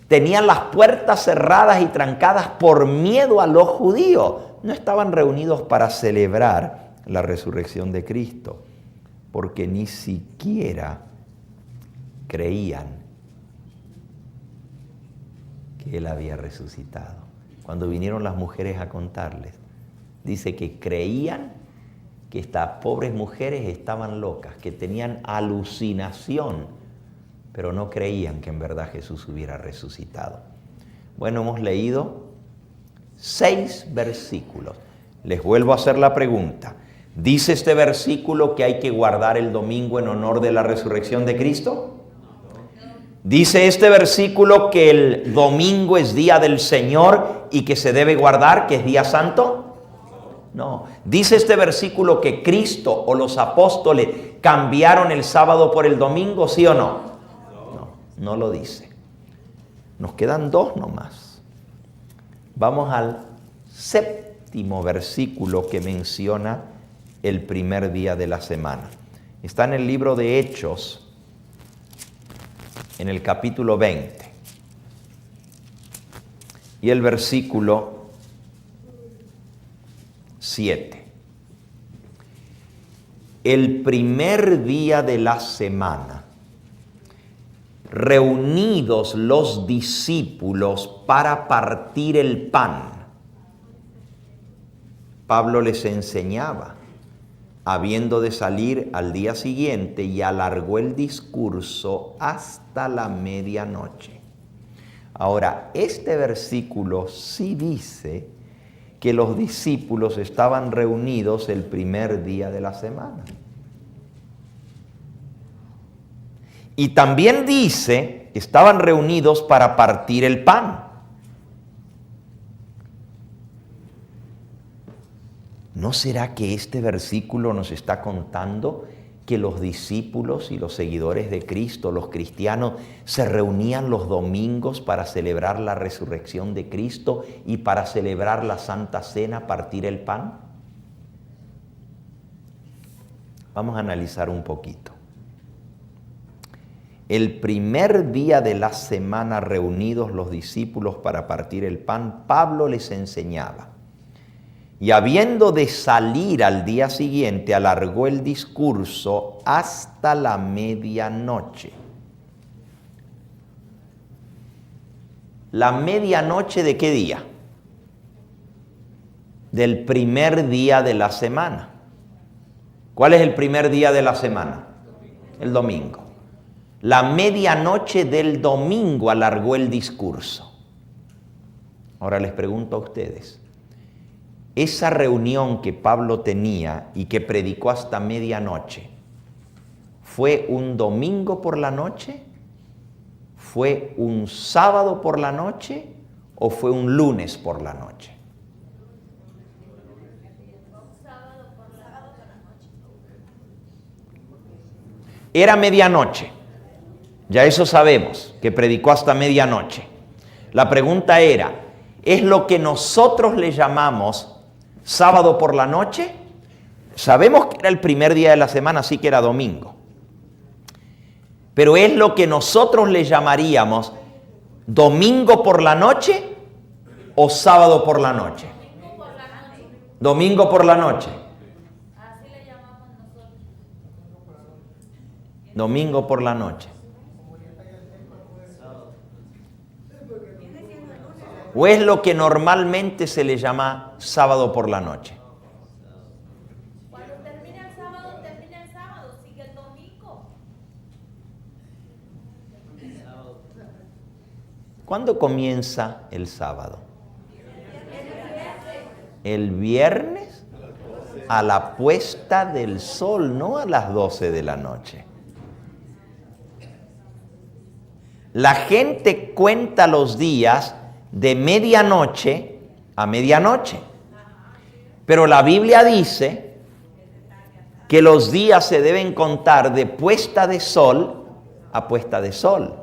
Tenían las puertas cerradas y trancadas por miedo a los judíos. No estaban reunidos para celebrar la resurrección de Cristo, porque ni siquiera creían que Él había resucitado. Cuando vinieron las mujeres a contarles, dice que creían que estas pobres mujeres estaban locas, que tenían alucinación, pero no creían que en verdad Jesús hubiera resucitado. Bueno, hemos leído 6 versículos. Les vuelvo a hacer la pregunta. ¿Dice este versículo que hay que guardar el domingo en honor de la resurrección de Cristo? ¿Dice este versículo que el domingo es día del Señor y que se debe guardar, que es día santo? No. ¿Dice este versículo que Cristo o los apóstoles cambiaron el sábado por el domingo, sí o no? No, no lo dice. Nos quedan 2 nomás. Vamos al séptimo versículo que menciona el primer día de la semana. Está en el libro de Hechos, en el capítulo 20. Y el versículo 7. El primer día de la semana, reunidos los discípulos para partir el pan, Pablo les enseñaba, habiendo de salir al día siguiente, y alargó el discurso hasta la medianoche. Ahora, este versículo sí dice que los discípulos estaban reunidos el primer día de la semana. Y también dice que estaban reunidos para partir el pan. ¿No será que este versículo nos está contando que los discípulos y los seguidores de Cristo, los cristianos, se reunían los domingos para celebrar la resurrección de Cristo y para celebrar la Santa Cena, partir el pan? Vamos a analizar un poquito. El primer día de la semana, reunidos los discípulos para partir el pan, Pablo les enseñaba. Y habiendo de salir al día siguiente, alargó el discurso hasta la medianoche. ¿La medianoche de qué día? Del primer día de la semana. ¿Cuál es el primer día de la semana? El domingo. La medianoche del domingo alargó el discurso. Ahora les pregunto a ustedes, esa reunión que Pablo tenía y que predicó hasta medianoche, ¿fue un domingo por la noche? ¿Fue un sábado por la noche? ¿O fue un lunes por la noche? Era medianoche. Ya eso sabemos, que predicó hasta medianoche. La pregunta era, ¿es lo que nosotros le llamamos sábado por la noche? Sabemos que era el primer día de la semana, así que era domingo. Pero ¿es lo que nosotros le llamaríamos domingo por la noche o sábado por la noche? Domingo por la noche. Así le llamamos nosotros. Domingo por la noche. ¿O es lo que normalmente se le llama sábado por la noche? Cuando termina el sábado, sigue el domingo. ¿Cuándo comienza el sábado? El viernes a la puesta del sol, no a las 12 de la noche. La gente cuenta los días de medianoche a medianoche. Pero la Biblia dice que los días se deben contar de puesta de sol a puesta de sol.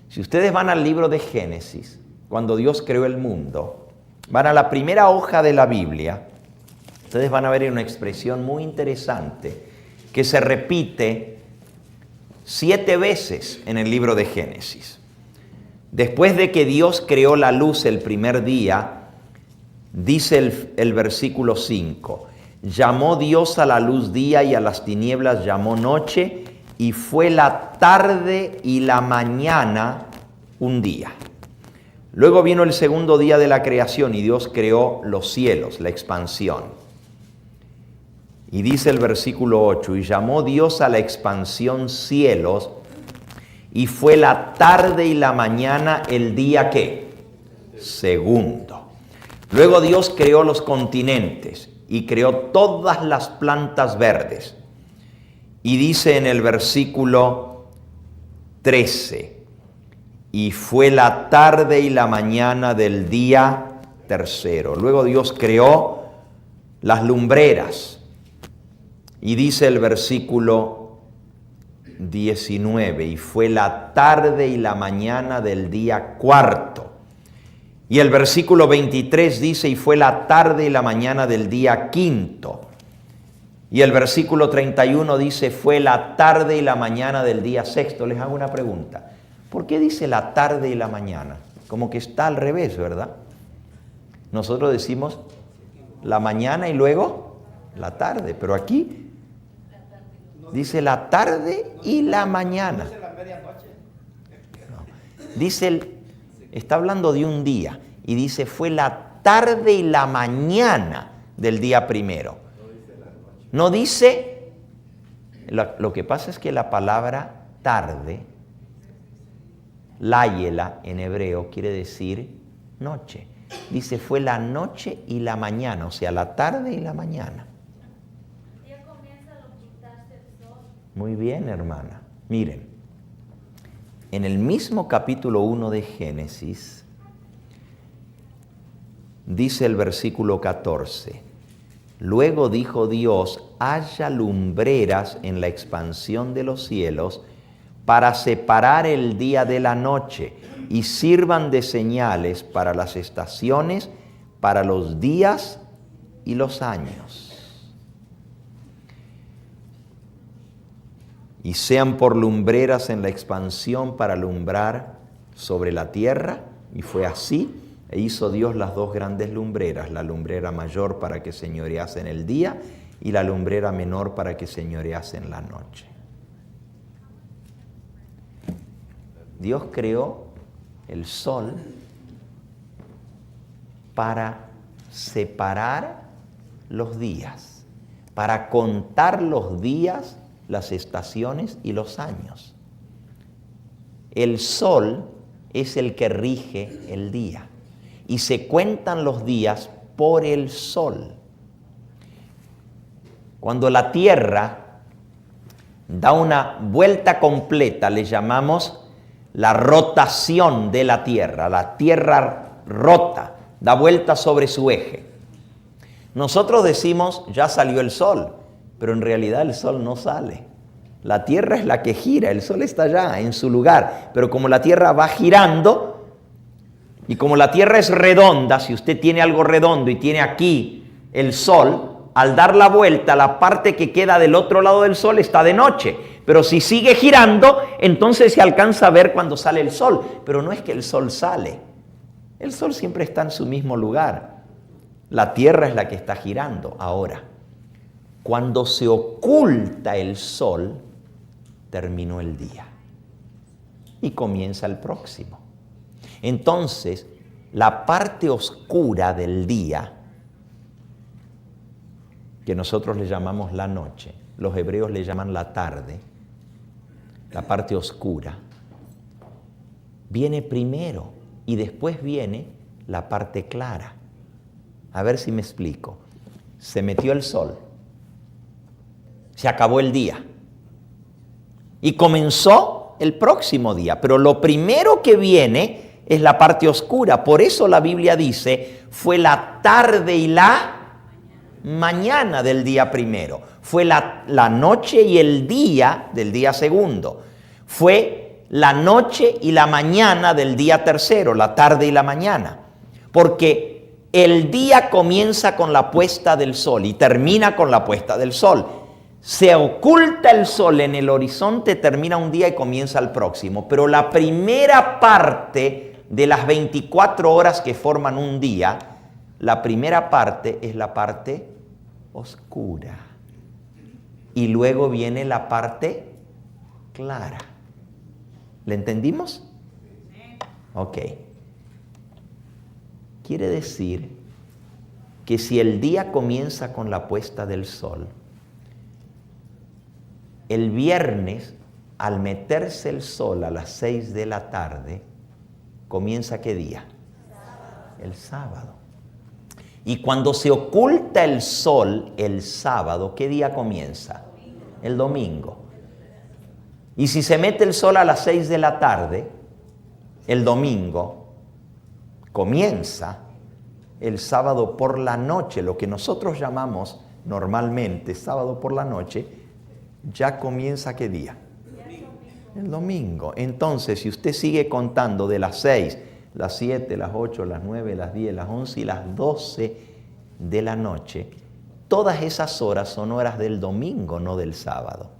Si ustedes van al libro de Génesis, cuando Dios creó el mundo, van a la primera hoja de la Biblia, ustedes van a ver una expresión muy interesante que se repite 7 veces en el libro de Génesis. Después de que Dios creó la luz el primer día, dice el versículo 5, llamó Dios a la luz día y a las tinieblas llamó noche, y fue la tarde y la mañana un día. Luego vino el segundo día de la creación y Dios creó los cielos, la expansión. Y dice el versículo 8, y llamó Dios a la expansión cielos, y fue la tarde y la mañana el día ¿qué? Segundo. Luego Dios creó los continentes y creó todas las plantas verdes. Y dice en el versículo 13, y fue la tarde y la mañana del día tercero. Luego Dios creó las lumbreras. Y dice el versículo 19, y fue la tarde y la mañana del día cuarto. Y el versículo 23 dice, y fue la tarde y la mañana del día quinto. Y el versículo 31 dice, fue la tarde y la mañana del día sexto. Les hago una pregunta. ¿Por qué dice la tarde y la mañana? Como que está al revés, ¿verdad? Nosotros decimos la mañana y luego la tarde, pero aquí dice la tarde y la mañana. Dice, está hablando de un día y dice fue la tarde y la mañana del día primero. No dice, lo que pasa es que la palabra tarde, layela en hebreo, quiere decir noche. Dice fue la noche y la mañana, o sea, la tarde y la mañana. Ya comienza a ocultarse el sol. Muy bien, hermana. Miren, en el mismo capítulo 1 de Génesis, dice el versículo 14, luego dijo Dios, haya lumbreras en la expansión de los cielos para separar el día de la noche y sirvan de señales para las estaciones, para los días y los años. Y sean por lumbreras en la expansión para alumbrar sobre la tierra. Y fue así, e hizo Dios las dos grandes lumbreras, la lumbrera mayor para que señorease en el día y la lumbrera menor para que señorease en la noche. Dios creó el sol para separar los días, para contar los días, las estaciones y los años. El sol es el que rige el día y se cuentan los días por el sol. Cuando la Tierra da una vuelta completa, le llamamos la rotación de la Tierra. La Tierra rota, da vuelta sobre su eje. Nosotros decimos, ya salió el sol, pero en realidad el sol no sale. La Tierra es la que gira, el sol está allá en su lugar, pero como la Tierra va girando y como la Tierra es redonda, si usted tiene algo redondo y tiene aquí el sol, al dar la vuelta, la parte que queda del otro lado del sol está de noche. Pero si sigue girando, entonces se alcanza a ver cuando sale el sol. Pero no es que el sol sale. El sol siempre está en su mismo lugar. La Tierra es la que está girando. Ahora, cuando se oculta el sol, terminó el día. Y comienza el próximo. Entonces, la parte oscura del día, que nosotros le llamamos la noche, los hebreos le llaman la tarde, la parte oscura, viene primero y después viene la parte clara. A ver si me explico. Se metió el sol, se acabó el día y comenzó el próximo día, pero lo primero que viene es la parte oscura. Por eso la Biblia dice, fue la tarde y la mañana del día primero. Fue la noche y el día del día segundo. Fue la noche y la mañana del día tercero, la tarde y la mañana. Porque el día comienza con la puesta del sol y termina con la puesta del sol. Se oculta el sol en el horizonte, termina un día y comienza el próximo. Pero la primera parte de las 24 horas que forman un día, la primera parte es la parte oscura. Y luego viene la parte clara. ¿Le entendimos? Ok. Quiere decir que si el día comienza con la puesta del sol, el viernes, al meterse el sol a las 6 de la tarde, ¿comienza qué día? El sábado. Y cuando se oculta el sol el sábado, ¿qué día comienza? El domingo. Y si se mete el sol a las 6 de la tarde, el domingo, comienza el sábado por la noche, lo que nosotros llamamos normalmente sábado por la noche, ya comienza ¿qué día? El domingo. Entonces, si usted sigue contando de las 6, las 7, las 8, las 9, las 10, las 11 y las 12 de la noche, todas esas horas son horas del domingo, no del sábado.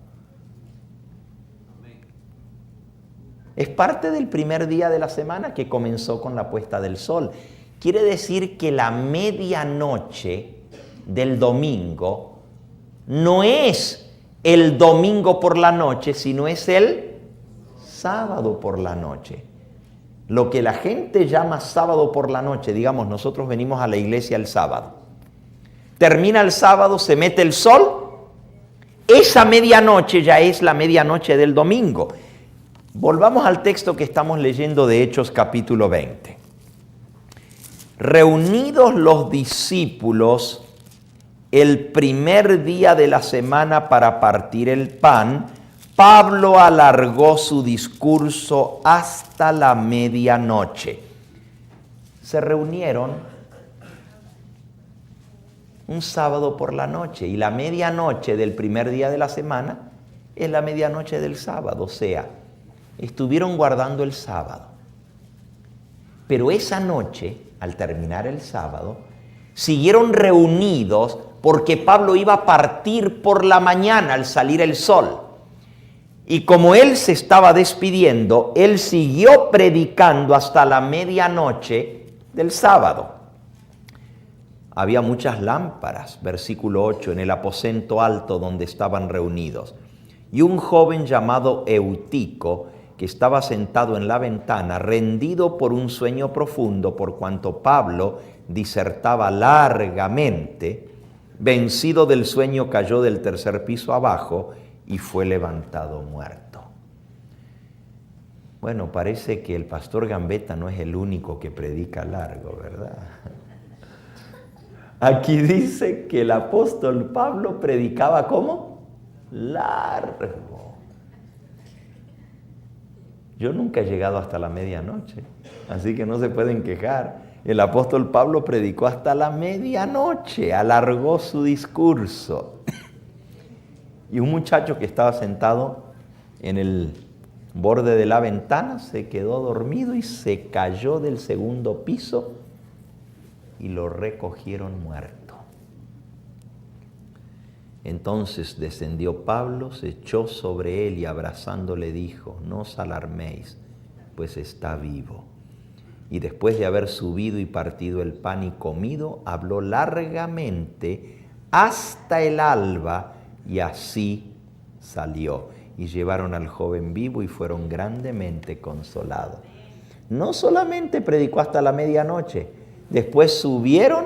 Es parte del primer día de la semana que comenzó con la puesta del sol. Quiere decir que la medianoche del domingo no es el domingo por la noche, sino es el sábado por la noche. Lo que la gente llama sábado por la noche, digamos, nosotros venimos a la iglesia el sábado. Termina el sábado, se mete el sol, esa medianoche ya es la medianoche del domingo. Volvamos al texto que estamos leyendo de Hechos capítulo 20. Reunidos los discípulos el primer día de la semana para partir el pan, Pablo alargó su discurso hasta la medianoche. Se reunieron un sábado por la noche y la medianoche del primer día de la semana es la medianoche del sábado, o sea, estuvieron guardando el sábado. Pero esa noche, al terminar el sábado, siguieron reunidos porque Pablo iba a partir por la mañana al salir el sol. Y como él se estaba despidiendo, él siguió predicando hasta la medianoche del sábado. Había muchas lámparas, versículo 8, en el aposento alto donde estaban reunidos. Y un joven llamado Eutico, que estaba sentado en la ventana, rendido por un sueño profundo, por cuanto Pablo disertaba largamente, vencido del sueño, cayó del tercer piso abajo y fue levantado muerto. Bueno, parece que el pastor Gambetta no es el único que predica largo, ¿verdad? Aquí dice que el apóstol Pablo predicaba ¿cómo? Largo. Yo nunca he llegado hasta la medianoche, así que no se pueden quejar. El apóstol Pablo predicó hasta la medianoche, alargó su discurso. Y un muchacho que estaba sentado en el borde de la ventana se quedó dormido y se cayó del segundo piso y lo recogieron muerto. Entonces descendió Pablo, se echó sobre él y abrazándole dijo: no os alarméis, pues está vivo. Y después de haber subido y partido el pan y comido, habló largamente hasta el alba y así salió. Y llevaron al joven vivo y fueron grandemente consolados. No solamente predicó hasta la medianoche, después subieron,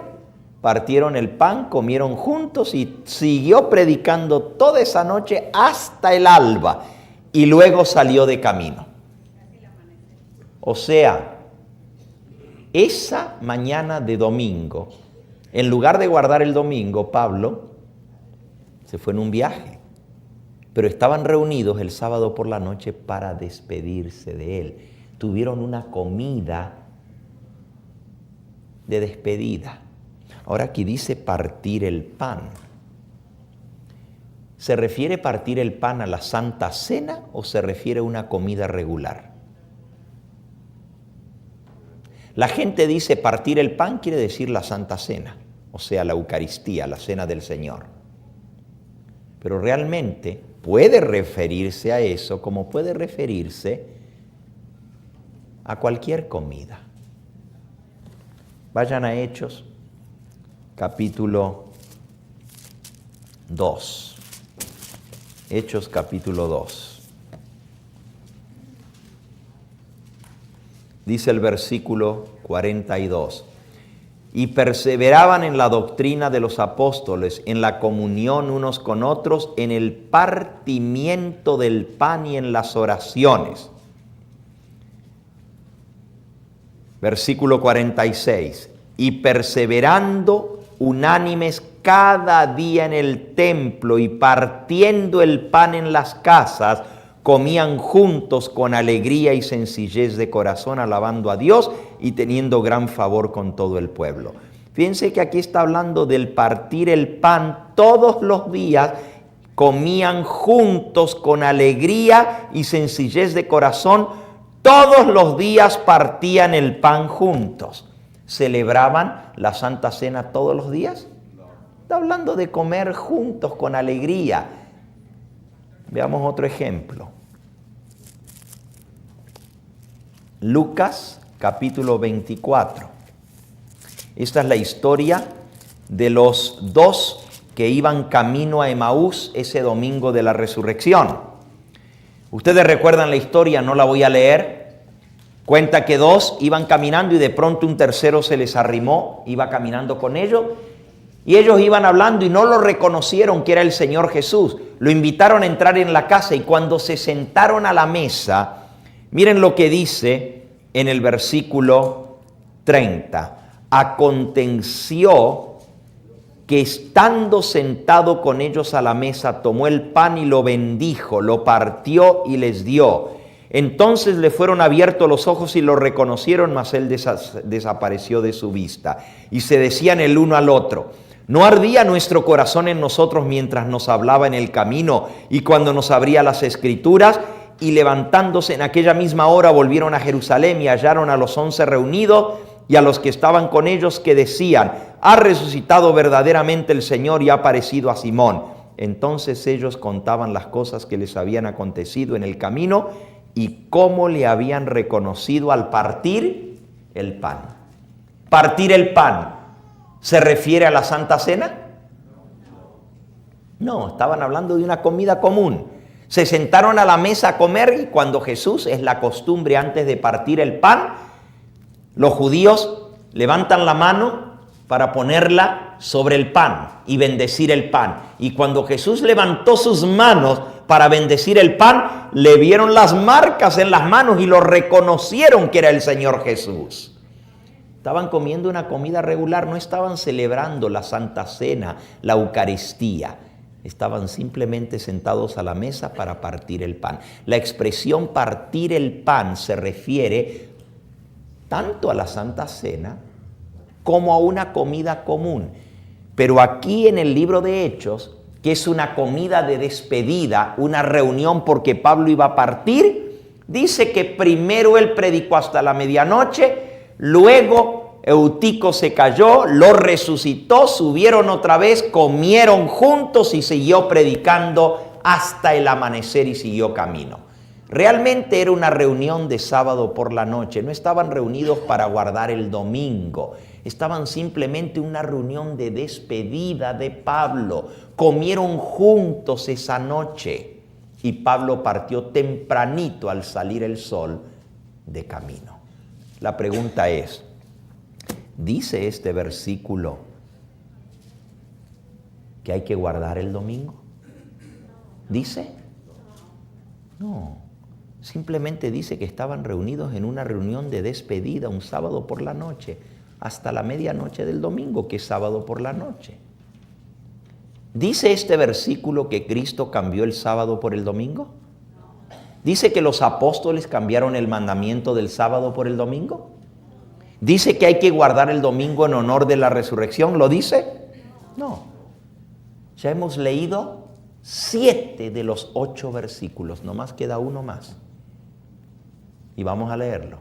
partieron el pan, comieron juntos y siguió predicando toda esa noche hasta el alba y luego salió de camino. O sea, esa mañana de domingo, en lugar de guardar el domingo, Pablo se fue en un viaje, pero estaban reunidos el sábado por la noche para despedirse de él. Tuvieron una comida de despedida. Ahora aquí dice partir el pan. ¿Se refiere partir el pan a la Santa Cena o se refiere a una comida regular? La gente dice partir el pan quiere decir la Santa Cena, o sea, la Eucaristía, la Cena del Señor. Pero realmente puede referirse a eso como puede referirse a cualquier comida. Vayan a Hechos, capítulo 2. Hechos, capítulo 2. Dice el versículo 42. Y perseveraban en la doctrina de los apóstoles, en la comunión unos con otros, en el partimiento del pan y en las oraciones. Versículo 46. Y perseverando unánimes cada día en el templo y partiendo el pan en las casas, comían juntos con alegría y sencillez de corazón, alabando a Dios y teniendo gran favor con todo el pueblo. Fíjense que aquí está hablando del partir el pan todos los días, comían juntos con alegría y sencillez de corazón, Todos los días partían el pan juntos. ¿Celebraban la Santa Cena todos los días? Está hablando de comer juntos con alegría. Veamos otro ejemplo. Lucas capítulo 24. Esta es la historia de los dos que iban camino a Emaús ese domingo de la resurrección. Ustedes recuerdan la historia, no la voy a leer. Cuenta que dos iban caminando y de pronto un tercero se les arrimó, iba caminando con ellos y ellos iban hablando y no lo reconocieron que era el Señor Jesús. Lo invitaron a entrar en la casa y cuando se sentaron a la mesa, miren lo que dice en el versículo 30. Aconteció que estando sentado con ellos a la mesa, tomó el pan y lo bendijo, lo partió y les dio. Entonces le fueron abiertos los ojos y lo reconocieron, mas él desapareció de su vista. Y se decían el uno al otro: ¿no ardía nuestro corazón en nosotros mientras nos hablaba en el camino y cuando nos abría las Escrituras? Y levantándose en aquella misma hora volvieron a Jerusalén y hallaron a los 11 reunidos y a los que estaban con ellos, que decían: ha resucitado verdaderamente el Señor y ha aparecido a Simón. Entonces ellos contaban las cosas que les habían acontecido en el camino y cómo le habían reconocido al partir el pan. Partir el pan, ¿se refiere a la Santa Cena? No, estaban hablando de una comida común. Se sentaron a la mesa a comer y cuando Jesús, es la costumbre antes de partir el pan, los judíos levantan la mano para ponerla sobre el pan y bendecir el pan. Y cuando Jesús levantó sus manos para bendecir el pan, le vieron las marcas en las manos y lo reconocieron que era el Señor Jesús. Estaban comiendo una comida regular, no estaban celebrando la Santa Cena, la Eucaristía. Estaban simplemente sentados a la mesa para partir el pan. La expresión partir el pan se refiere tanto a la Santa Cena como a una comida común. Pero aquí en el libro de Hechos, que es una comida de despedida, una reunión porque Pablo iba a partir, dice que primero él predicó hasta la medianoche, luego Eutico se cayó, lo resucitó, subieron otra vez, comieron juntos y siguió predicando hasta el amanecer y siguió camino. Realmente era una reunión de sábado por la noche, no estaban reunidos para guardar el domingo, estaban simplemente una reunión de despedida de Pablo. Comieron juntos esa noche y Pablo partió tempranito al salir el sol de camino. La pregunta es, ¿dice este versículo que hay que guardar el domingo? ¿Dice? No. Simplemente dice que estaban reunidos en una reunión de despedida un sábado por la noche, hasta la medianoche del domingo, que es sábado por la noche. ¿Dice este versículo que Cristo cambió el sábado por el domingo? ¿Dice que los apóstoles cambiaron el mandamiento del sábado por el domingo? ¿Dice que hay que guardar el domingo en honor de la resurrección? ¿Lo dice? No. Ya hemos leído 7 de los 8 versículos, nomás queda uno más. Y vamos a leerlo.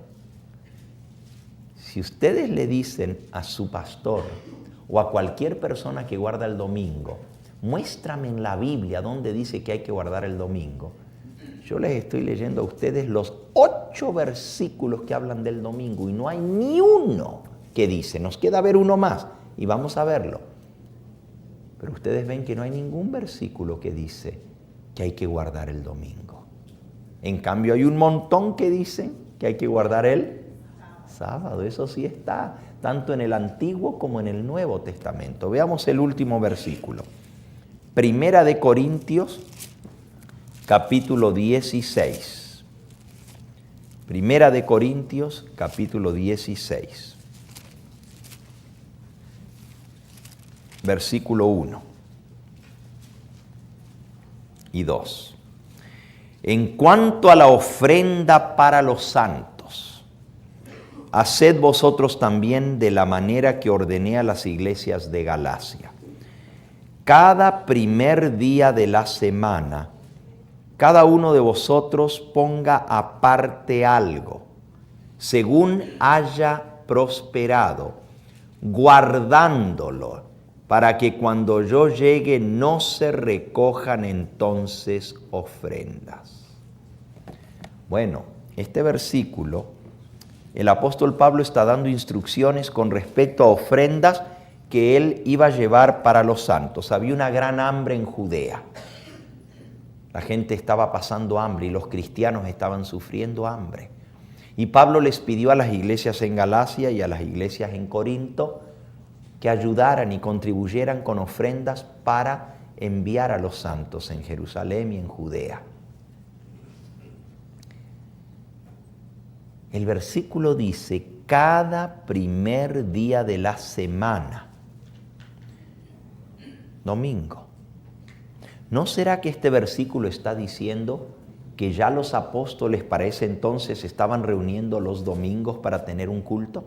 Si ustedes le dicen a su pastor o a cualquier persona que guarda el domingo, muéstrame en la Biblia donde dice que hay que guardar el domingo, yo les estoy leyendo a ustedes los 8 versículos que hablan del domingo y no hay ni uno que dice, nos queda ver uno más y vamos a verlo. Pero ustedes ven que no hay ningún versículo que dice que hay que guardar el domingo. En cambio hay un montón que dicen que hay que guardar el sábado. Eso sí está tanto en el Antiguo como en el Nuevo Testamento. Veamos el último versículo. Primera de Corintios, capítulo 16. Primera de Corintios, capítulo 16. Versículo 1 y 2. En cuanto a la ofrenda para los santos, haced vosotros también de la manera que ordené a las iglesias de Galacia. Cada primer día de la semana, cada uno de vosotros ponga aparte algo, según haya prosperado, guardándolo, para que cuando yo llegue no se recojan entonces ofrendas. Bueno, este versículo, el apóstol Pablo está dando instrucciones con respecto a ofrendas que él iba a llevar para los santos. Había una gran hambre en Judea. La gente estaba pasando hambre y los cristianos estaban sufriendo hambre. Y Pablo les pidió a las iglesias en Galacia y a las iglesias en Corinto que ayudaran y contribuyeran con ofrendas para enviar a los santos en Jerusalén y en Judea. El versículo dice, cada primer día de la semana, domingo. ¿No será que este versículo está diciendo que ya los apóstoles para ese entonces estaban reuniendo los domingos para tener un culto?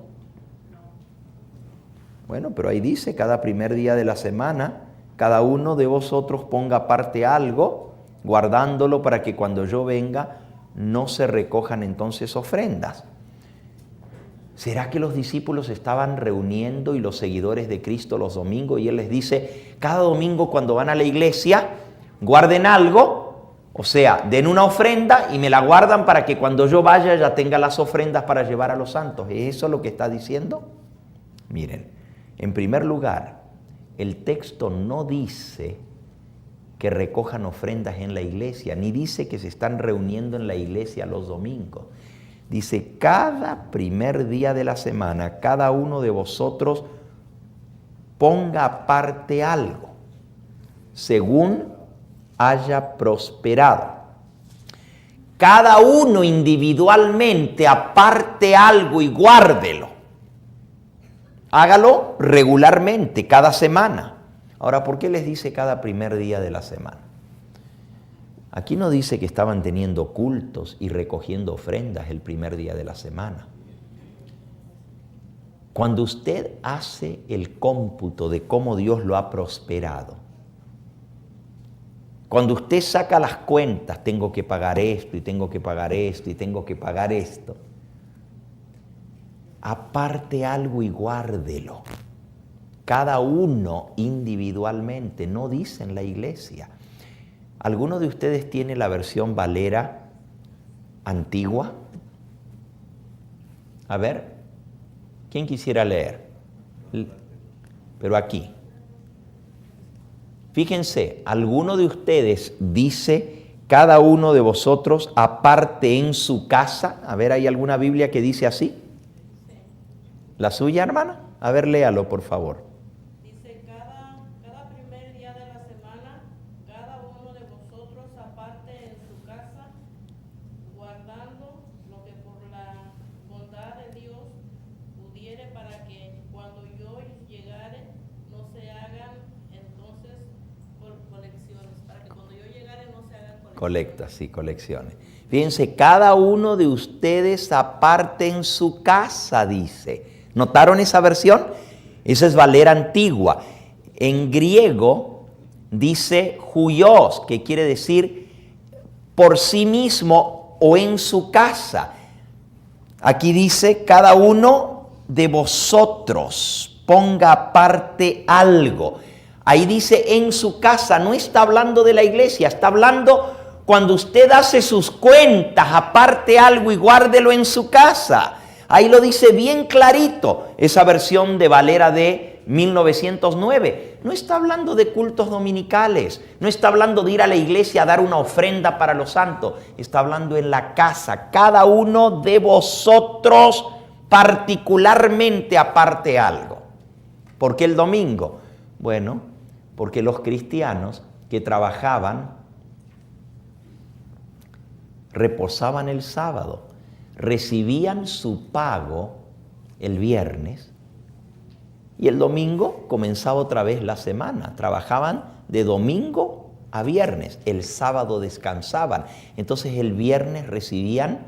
Bueno, pero ahí dice, cada primer día de la semana, cada uno de vosotros ponga aparte algo, guardándolo para que cuando yo venga no se recojan entonces ofrendas. ¿Será que los discípulos estaban reuniendo y los seguidores de Cristo los domingos y Él les dice, cada domingo cuando van a la iglesia, guarden algo, o sea, den una ofrenda y me la guardan para que cuando yo vaya ya tenga las ofrendas para llevar a los santos? ¿Es eso lo que está diciendo? Miren, en primer lugar, el texto no dice que recojan ofrendas en la iglesia, ni dice que se están reuniendo en la iglesia los domingos. Dice, cada primer día de la semana, cada uno de vosotros ponga aparte algo, según haya prosperado. Cada uno individualmente aparte algo y guárdelo. Hágalo regularmente, cada semana. Ahora, ¿por qué les dice cada primer día de la semana? Aquí no dice que estaban teniendo cultos y recogiendo ofrendas el primer día de la semana. Cuando usted hace el cómputo de cómo Dios lo ha prosperado, cuando usted saca las cuentas, tengo que pagar esto y tengo que pagar esto y tengo que pagar esto, aparte algo y guárdelo. Cada uno individualmente, no dice en la iglesia. ¿Alguno de ustedes tiene la versión Valera antigua? A ver, ¿quién quisiera leer? Pero aquí. Fíjense, alguno de ustedes dice, cada uno de vosotros aparte en su casa. A ver, ¿hay alguna Biblia que dice así? ¿La suya, hermana? A ver, léalo, por favor. Dice, cada primer día de la semana, cada uno de vosotros aparte en su casa, guardando lo que por la bondad de Dios pudiere, para que cuando yo llegare no se hagan entonces colecciones. Para que cuando yo llegare no se hagan colecciones. Colectas, sí, colecciones. Fíjense, cada uno de ustedes aparte en su casa, dice. ¿Notaron esa versión? Esa es Valera antigua. En griego dice huios, que quiere decir por sí mismo o en su casa. Aquí dice, cada uno de vosotros ponga aparte algo. Ahí dice en su casa, no está hablando de la iglesia, está hablando cuando usted hace sus cuentas, aparte algo y guárdelo en su casa. Ahí lo dice bien clarito, esa versión de Valera de 1909. No está hablando de cultos dominicales, no está hablando de ir a la iglesia a dar una ofrenda para los santos, está hablando en la casa. Cada uno de vosotros particularmente aparte algo. ¿Por qué el domingo? Bueno, porque los cristianos que trabajaban reposaban el sábado. Recibían su pago el viernes y el domingo comenzaba otra vez la semana. Trabajaban de domingo a viernes, el sábado descansaban. Entonces el viernes recibían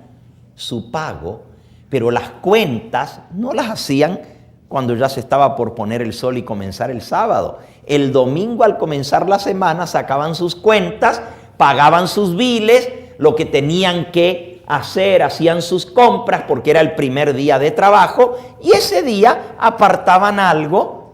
su pago, pero las cuentas no las hacían cuando ya se estaba por poner el sol y comenzar el sábado. El domingo al comenzar la semana sacaban sus cuentas pagaban sus biles, lo que tenían que hacer, hacían sus compras porque era el primer día de trabajo y ese día apartaban algo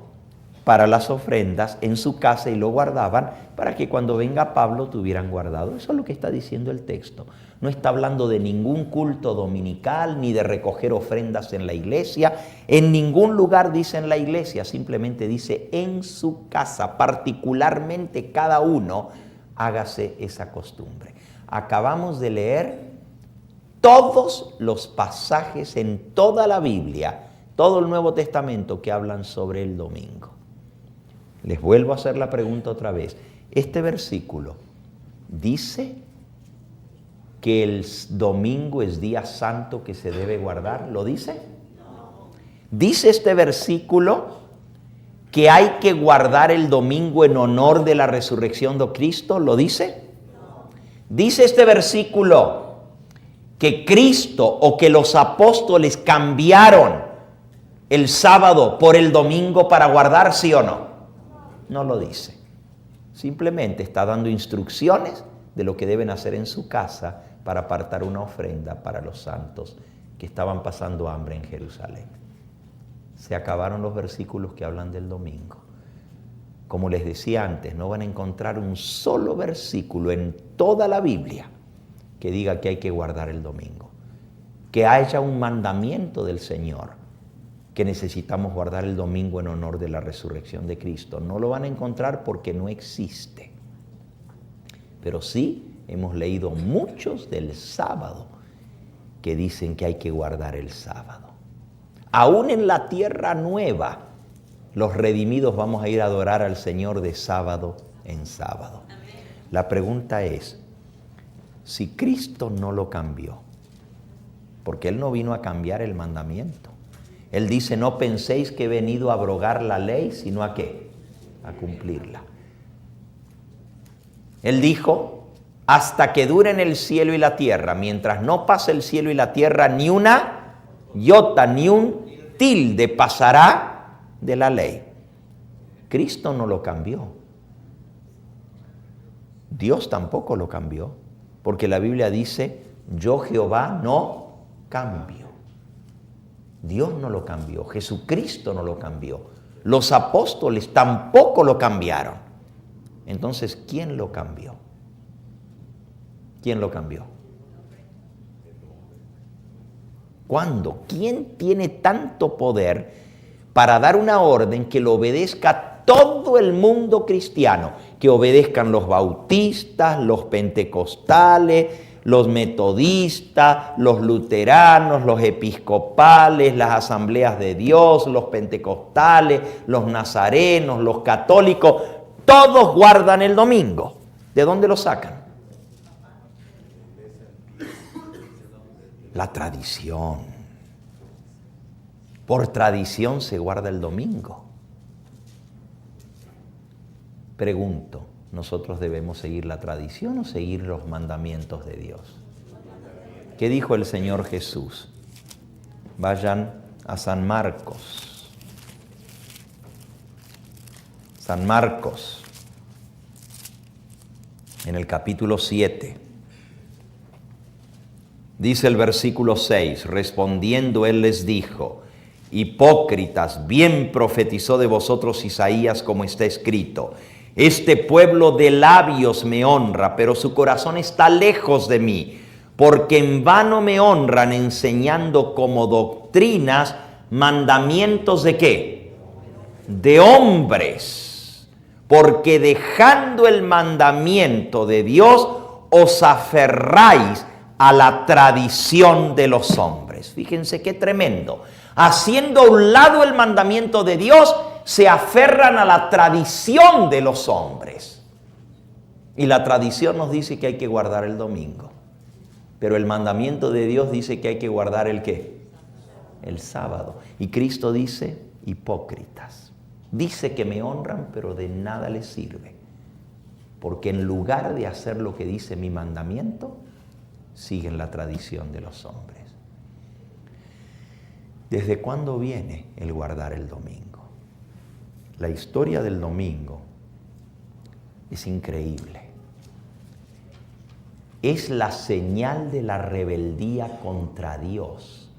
para las ofrendas en su casa y lo guardaban para que cuando venga Pablo tuvieran guardado. Eso es lo que está diciendo el texto. No está hablando de ningún culto dominical ni de recoger ofrendas en la iglesia. En ningún lugar dice en la iglesia, simplemente dice en su casa, particularmente cada uno, hágase esa costumbre. Acabamos de leer todos los pasajes en toda la Biblia, todo el Nuevo Testamento que hablan sobre el domingo. Les vuelvo a hacer la pregunta otra vez. Este versículo dice que el domingo es día santo que se debe guardar. ¿Lo dice? ¿Dice este versículo que hay que guardar el domingo en honor de la resurrección de Cristo? ¿Lo dice? ¿Dice este versículo que Cristo o que los apóstoles cambiaron el sábado por el domingo para guardar, sí o no? No lo dice. Simplemente está dando instrucciones de lo que deben hacer en su casa para apartar una ofrenda para los santos que estaban pasando hambre en Jerusalén. Se acabaron los versículos que hablan del domingo. Como les decía antes, no van a encontrar un solo versículo en toda la Biblia que diga que hay que guardar el domingo. Que haya un mandamiento del Señor que necesitamos guardar el domingo en honor de la resurrección de Cristo. No lo van a encontrar porque no existe. Pero sí hemos leído muchos del sábado que dicen que hay que guardar el sábado. Aún en la tierra nueva, los redimidos vamos a ir a adorar al Señor de sábado en sábado. La pregunta es, si Cristo no lo cambió, porque Él no vino a cambiar el mandamiento. Él dice, no penséis que he venido a abrogar la ley, sino ¿a qué? A cumplirla. Él dijo, hasta que duren el cielo y la tierra, mientras no pase el cielo y la tierra, ni una iota, ni un tilde pasará de la ley. Cristo no lo cambió. Dios tampoco lo cambió, porque la Biblia dice, yo Jehová no cambio. Dios no lo cambió, Jesucristo no lo cambió, los apóstoles tampoco lo cambiaron. Entonces, ¿quién lo cambió? ¿Quién lo cambió? ¿Cuándo? ¿Quién tiene tanto poder para dar una orden que lo obedezca todo el mundo cristiano? Que obedezcan los bautistas, los pentecostales, los metodistas, los luteranos, los episcopales, las asambleas de Dios, los pentecostales, los nazarenos, los católicos, todos guardan el domingo. ¿De dónde lo sacan? La tradición. Por tradición se guarda el domingo. Pregunto, ¿nosotros debemos seguir la tradición o seguir los mandamientos de Dios? ¿Qué dijo el Señor Jesús? Vayan a San Marcos. San Marcos, en el capítulo 7. Dice el versículo 6, respondiendo él les dijo, hipócritas, bien profetizó de vosotros Isaías como está escrito, este pueblo de labios me honra, pero su corazón está lejos de mí, porque en vano me honran enseñando como doctrinas mandamientos de ¿qué? De hombres, porque dejando el mandamiento de Dios os aferráis a la tradición de los hombres. Fíjense qué tremendo. Haciendo a un lado el mandamiento de Dios, se aferran a la tradición de los hombres. Y la tradición nos dice que hay que guardar el domingo. Pero el mandamiento de Dios dice que hay que guardar ¿el qué? El sábado. Y Cristo dice, hipócritas. Dice que me honran, pero de nada les sirve. Porque en lugar de hacer lo que dice mi mandamiento, siguen la tradición de los hombres. ¿Desde cuándo viene el guardar el domingo? La historia del domingo es increíble. es la señal de la rebeldía contra Dios.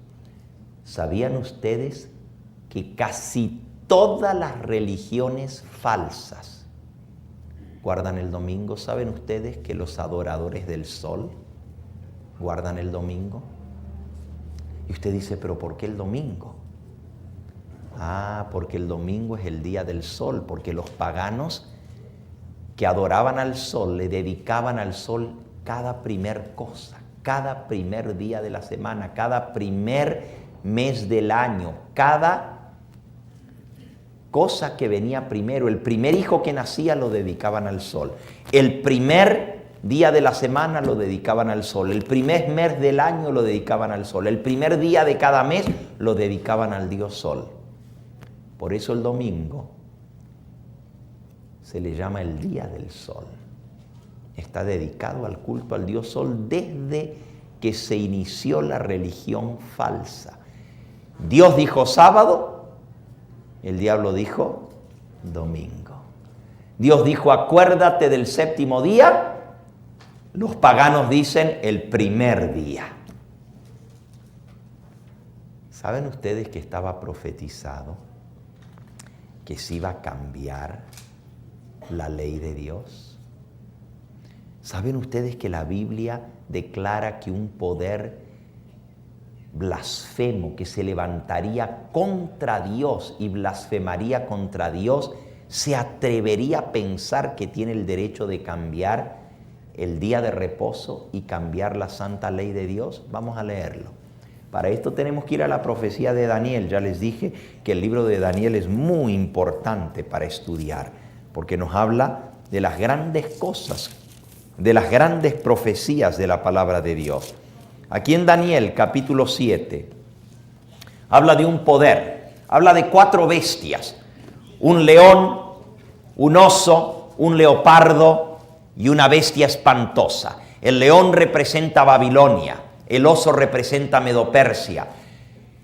¿Sabían ustedes que casi todas las religiones falsas guardan el domingo? ¿Saben ustedes que los adoradores del sol guardan el domingo? Y usted dice, ¿pero por qué el domingo? Porque el domingo es el día del sol, porque los paganos que adoraban al sol le dedicaban al sol cada primer cosa, cada primer día de la semana, cada primer mes del año, cada cosa que venía primero. El primer hijo que nacía lo dedicaban al sol. El primer día de la semana lo dedicaban al sol. El primer mes del año lo dedicaban al sol. El primer día de cada mes lo dedicaban al dios sol. Por eso el domingo se le llama el día del sol. Está dedicado al culto al dios sol desde que se inició la religión falsa. Dios dijo sábado, el diablo dijo domingo. Dios dijo acuérdate del séptimo día, los paganos dicen el primer día. ¿Saben ustedes que estaba profetizado que se iba a cambiar la ley de Dios? ¿Saben ustedes que la Biblia declara que un poder blasfemo que se levantaría contra Dios y blasfemaría contra Dios se atrevería a pensar que tiene el derecho de cambiar el día de reposo y cambiar la santa ley de Dios? Vamos a leerlo. Para esto tenemos que ir a la profecía de Daniel. Ya les dije que el libro de Daniel es muy importante para estudiar, porque nos habla de las grandes cosas, de las grandes profecías de la palabra de Dios. Aquí en Daniel capítulo 7 habla de un poder, habla de 4 bestias, un león, un oso, un leopardo y una bestia espantosa. El león representa Babilonia, el oso representa Medo-Persia,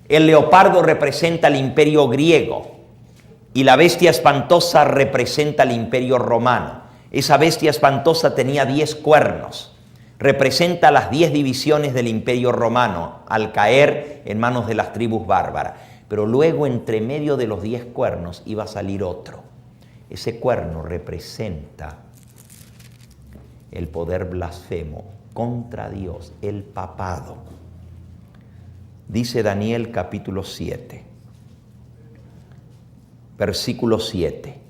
el leopardo representa el imperio griego y la bestia espantosa representa el imperio romano. Esa bestia espantosa tenía 10 cuernos, representa las 10 divisiones del imperio romano al caer en manos de las tribus bárbaras. Pero luego entre medio de los 10 cuernos iba a salir otro. Ese cuerno representa el poder blasfemo contra Dios, el papado. Dice Daniel capítulo 7, versículo 7.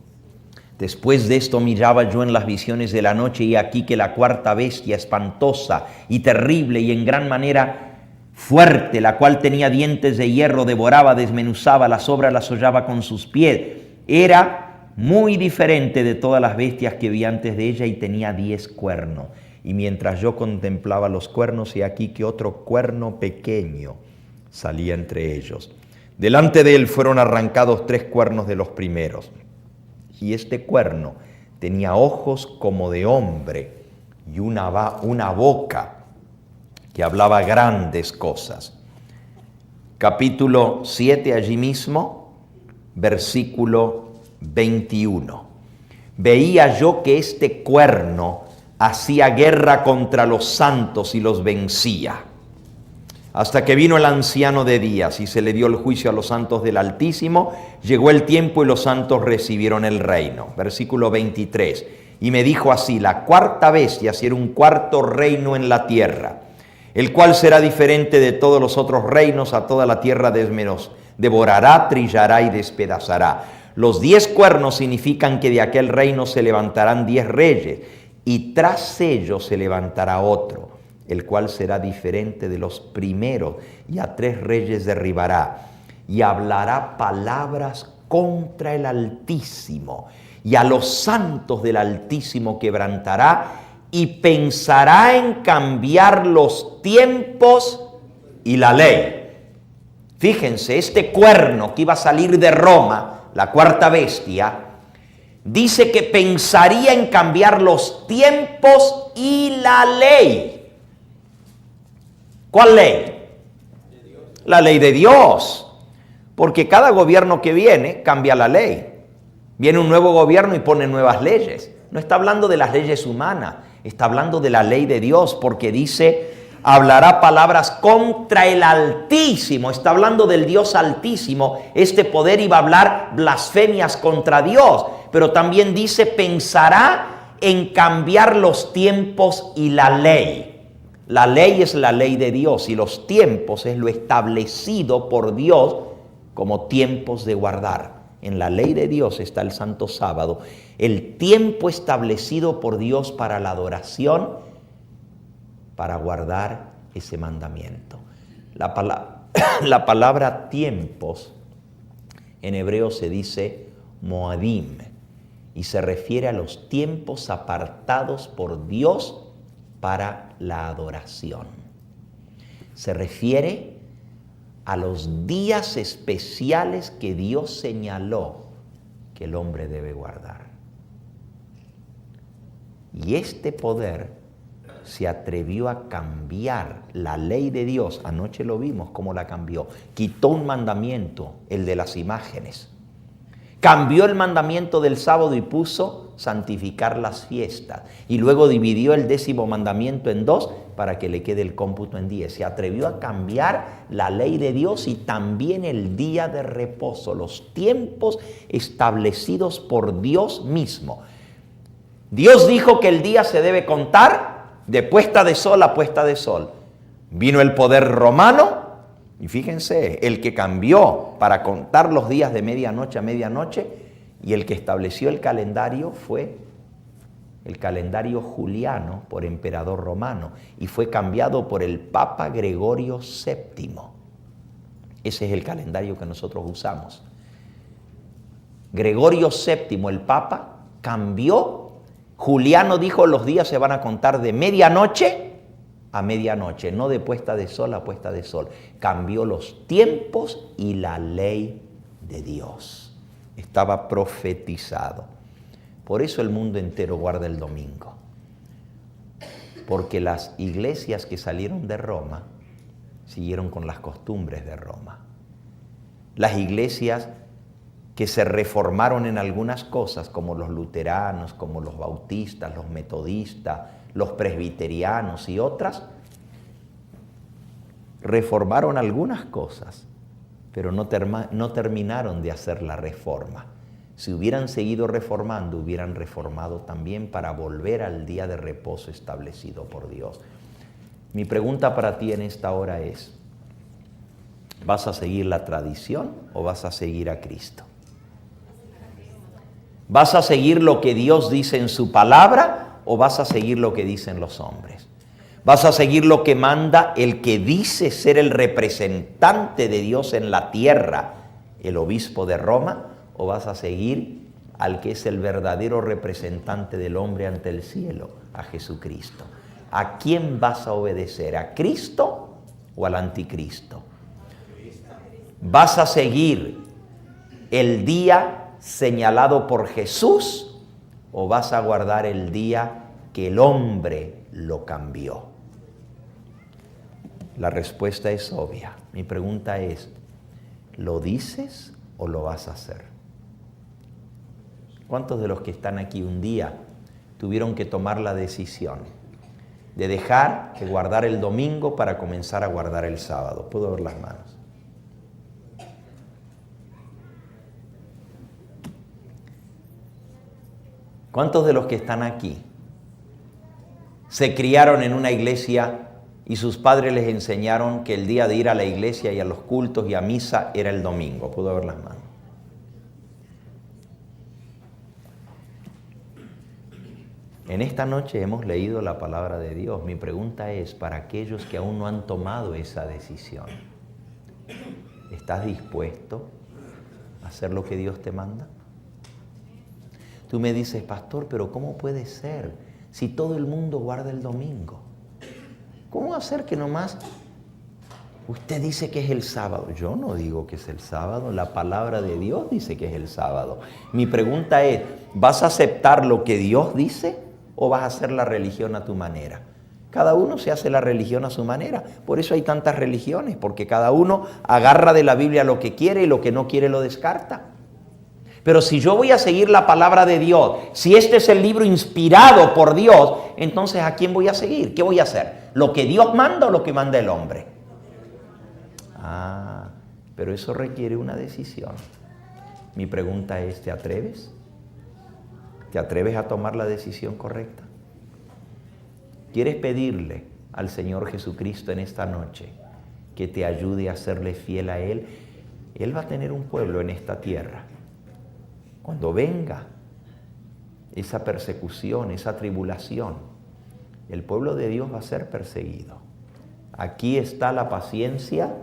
Después de esto miraba yo en las visiones de la noche y aquí que la cuarta bestia, espantosa y terrible y en gran manera fuerte, la cual tenía dientes de hierro, devoraba, desmenuzaba, las obras las hollaba con sus pies. Era muy diferente de todas las bestias que vi antes de ella y tenía 10 cuernos. Y mientras yo contemplaba los cuernos, y aquí que otro cuerno pequeño salía entre ellos. Delante de él fueron arrancados 3 cuernos de los primeros. Y este cuerno tenía ojos como de hombre y una boca que hablaba grandes cosas. Capítulo 7, allí mismo, versículo 21. Veía yo que este cuerno hacía guerra contra los santos y los vencía. Hasta que vino el anciano de días y se le dio el juicio a los santos del Altísimo, llegó el tiempo y los santos recibieron el reino. Versículo 23. Y me dijo así, la cuarta bestia será un cuarto reino en la tierra, el cual será diferente de todos los otros reinos, a toda la tierra devorará, trillará y despedazará. Los 10 cuernos significan que de aquel reino se levantarán 10 reyes, y tras ellos se levantará otro, el cual será diferente de los primeros, y a 3 reyes derribará, y hablará palabras contra el Altísimo, y a los santos del Altísimo quebrantará, y pensará en cambiar los tiempos y la ley. Fíjense, este cuerno que iba a salir de Roma, la cuarta bestia, dice que pensaría en cambiar los tiempos y la ley. ¿Cuál ley? La ley de Dios. Porque cada gobierno que viene cambia la ley. Viene un nuevo gobierno y pone nuevas leyes. No está hablando de las leyes humanas, Está hablando de la ley de Dios porque dice, hablará palabras contra el Altísimo. Está hablando del Dios Altísimo. Este poder iba a hablar blasfemias contra Dios. Pero también dice, pensará en cambiar los tiempos y la ley. La ley es la ley de Dios y los tiempos es lo establecido por Dios como tiempos de guardar. En la ley de Dios está el Santo Sábado, el tiempo establecido por Dios para la para guardar ese mandamiento. La palabra tiempos en hebreo se dice moadim y se refiere a los tiempos apartados por Dios para la adoración. Se refiere a los días especiales que Dios señaló que el hombre debe guardar. Y este poder se atrevió a cambiar la ley de Dios. Anoche lo vimos cómo la cambió. Quitó un mandamiento, el de las imágenes. Cambió el mandamiento del sábado y puso santificar las fiestas. Y luego dividió el 10º mandamiento en 2 para que le quede el cómputo en 10. Se atrevió a cambiar la ley de Dios y también el día de reposo, los tiempos establecidos por Dios mismo. Dios dijo que el día se debe contar de puesta de sol a puesta de sol. Vino el poder romano y fíjense, el que cambió para contar los días de medianoche a medianoche y el que estableció el calendario fue el calendario juliano por emperador romano y fue cambiado por el Papa Gregorio VII. Ese es el calendario que nosotros usamos. Gregorio VII, el Papa, cambió. Juliano dijo los días se van a contar de medianoche a medianoche, no de puesta de sol a puesta de sol. Cambió los tiempos y la ley de Dios. Estaba profetizado. Por eso el mundo entero guarda el domingo. Porque las iglesias que salieron de Roma siguieron con las costumbres de Roma. Las iglesias que se reformaron en algunas cosas, como los luteranos, como los bautistas, los metodistas, los presbiterianos y otras, reformaron algunas cosas, pero no terminaron de hacer la reforma. Si hubieran seguido reformando, hubieran reformado también para volver al día de reposo establecido por Dios. Mi pregunta para ti en esta hora es, ¿vas a seguir la tradición o vas a seguir a Cristo? ¿Vas a seguir lo que Dios dice en su palabra o vas a seguir lo que dicen los hombres? ¿Vas a seguir lo que manda el que dice ser el representante de Dios en la tierra, el obispo de Roma? ¿O vas a seguir al que es el verdadero representante del hombre ante el cielo, a Jesucristo? ¿A quién vas a obedecer? ¿A Cristo o al anticristo? ¿Vas a seguir el día señalado por Jesús o vas a guardar el día que el hombre lo cambió? La respuesta es obvia. Mi pregunta es, ¿lo dices o lo vas a hacer? ¿Cuántos de los que están aquí un día tuvieron que tomar la decisión de dejar de guardar el domingo para comenzar a guardar el sábado? ¿Puedo ver las manos? ¿Cuántos de los que están aquí se criaron en una iglesia y sus padres les enseñaron que el día de ir a la iglesia y a los cultos y a misa era el domingo? ¿Puedo ver las manos? En esta noche hemos leído la palabra de Dios. Mi pregunta es para aquellos que aún no han tomado esa decisión. ¿Estás dispuesto a hacer lo que Dios te manda? Tú me dices, pastor, pero ¿cómo puede ser si todo el mundo guarda el domingo? ¿Cómo va a ser que nomás usted dice que es el sábado? Yo no digo que es el sábado, la palabra de Dios dice que es el sábado. Mi pregunta es, ¿vas a aceptar lo que Dios dice o vas a hacer la religión a tu manera? Cada uno se hace la religión a su manera. Por eso hay tantas religiones, porque cada uno agarra de la Biblia lo que quiere y lo que no quiere lo descarta. Pero si yo voy a seguir la palabra de Dios, si este es el libro inspirado por Dios, entonces ¿a quién voy a seguir? ¿Qué voy a hacer? ¿Lo que Dios manda o lo que manda el hombre? Pero eso requiere una decisión. Mi pregunta es, ¿te atreves? ¿Te atreves a tomar la decisión correcta? ¿Quieres pedirle al Señor Jesucristo en esta noche que te ayude a serle fiel a Él? Él va a tener un pueblo en esta tierra. Cuando venga esa persecución, esa tribulación, el pueblo de Dios va a ser perseguido. Aquí está la paciencia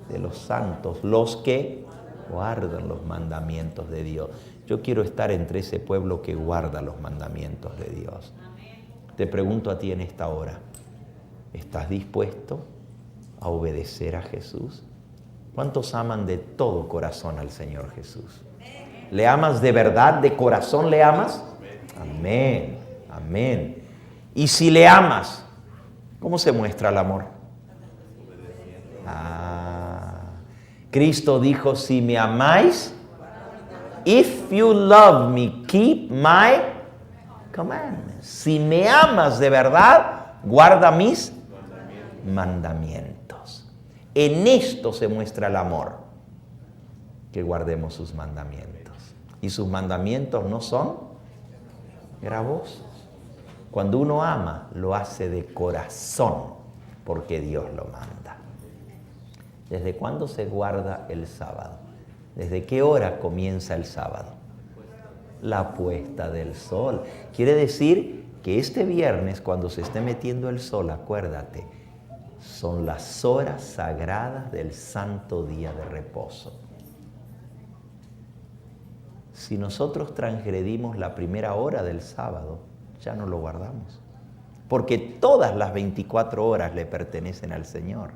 de los santos, los que guardan los mandamientos de Dios. Yo quiero estar entre ese pueblo que guarda los mandamientos de Dios. Te pregunto a ti en esta hora, ¿estás dispuesto a obedecer a Jesús? ¿Cuántos aman de todo corazón al Señor Jesús? ¿Le amas de verdad, de corazón le amas? Amén, amén. Y si le amas, ¿cómo se muestra el amor? Cristo dijo, si me amáis, if you love me, keep my commandments. Si me amas de verdad, guarda mis mandamientos. En esto se muestra el amor, que guardemos sus mandamientos. Y sus mandamientos no son gravosos. Cuando uno ama, lo hace de corazón, porque Dios lo manda. ¿Desde cuándo se guarda el sábado? ¿Desde qué hora comienza el sábado? La puesta del sol. Quiere decir que este viernes, cuando se esté metiendo el sol, acuérdate, son las horas sagradas del santo día de reposo. Si nosotros transgredimos la primera hora del sábado, ya no lo guardamos. Porque todas las 24 horas le pertenecen al Señor.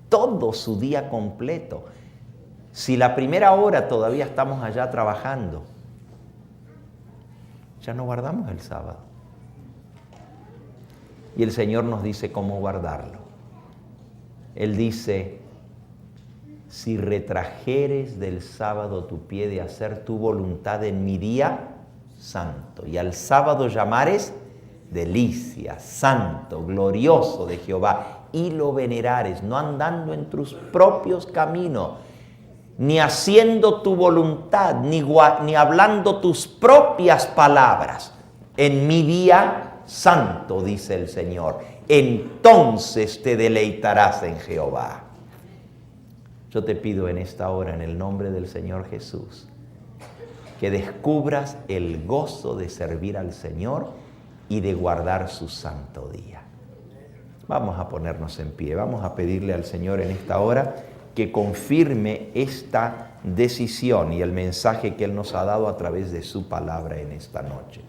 Todo su día completo. Si la primera hora todavía estamos allá trabajando, ya no guardamos el sábado. Y el Señor nos dice cómo guardarlo. Él dice, si retrajeres del sábado tu pie de hacer tu voluntad en mi día santo, y al sábado llamares delicia, santo, glorioso de Jehová, y lo venerares, no andando en tus propios caminos, ni haciendo tu voluntad, ni hablando tus propias palabras, en mi día santo, dice el Señor, entonces te deleitarás en Jehová. Yo te pido en esta hora, en el nombre del Señor Jesús, que descubras el gozo de servir al Señor y de guardar su santo día. Vamos a ponernos en pie, vamos a pedirle al Señor en esta hora que confirme esta decisión y el mensaje que Él nos ha dado a través de su palabra en esta noche.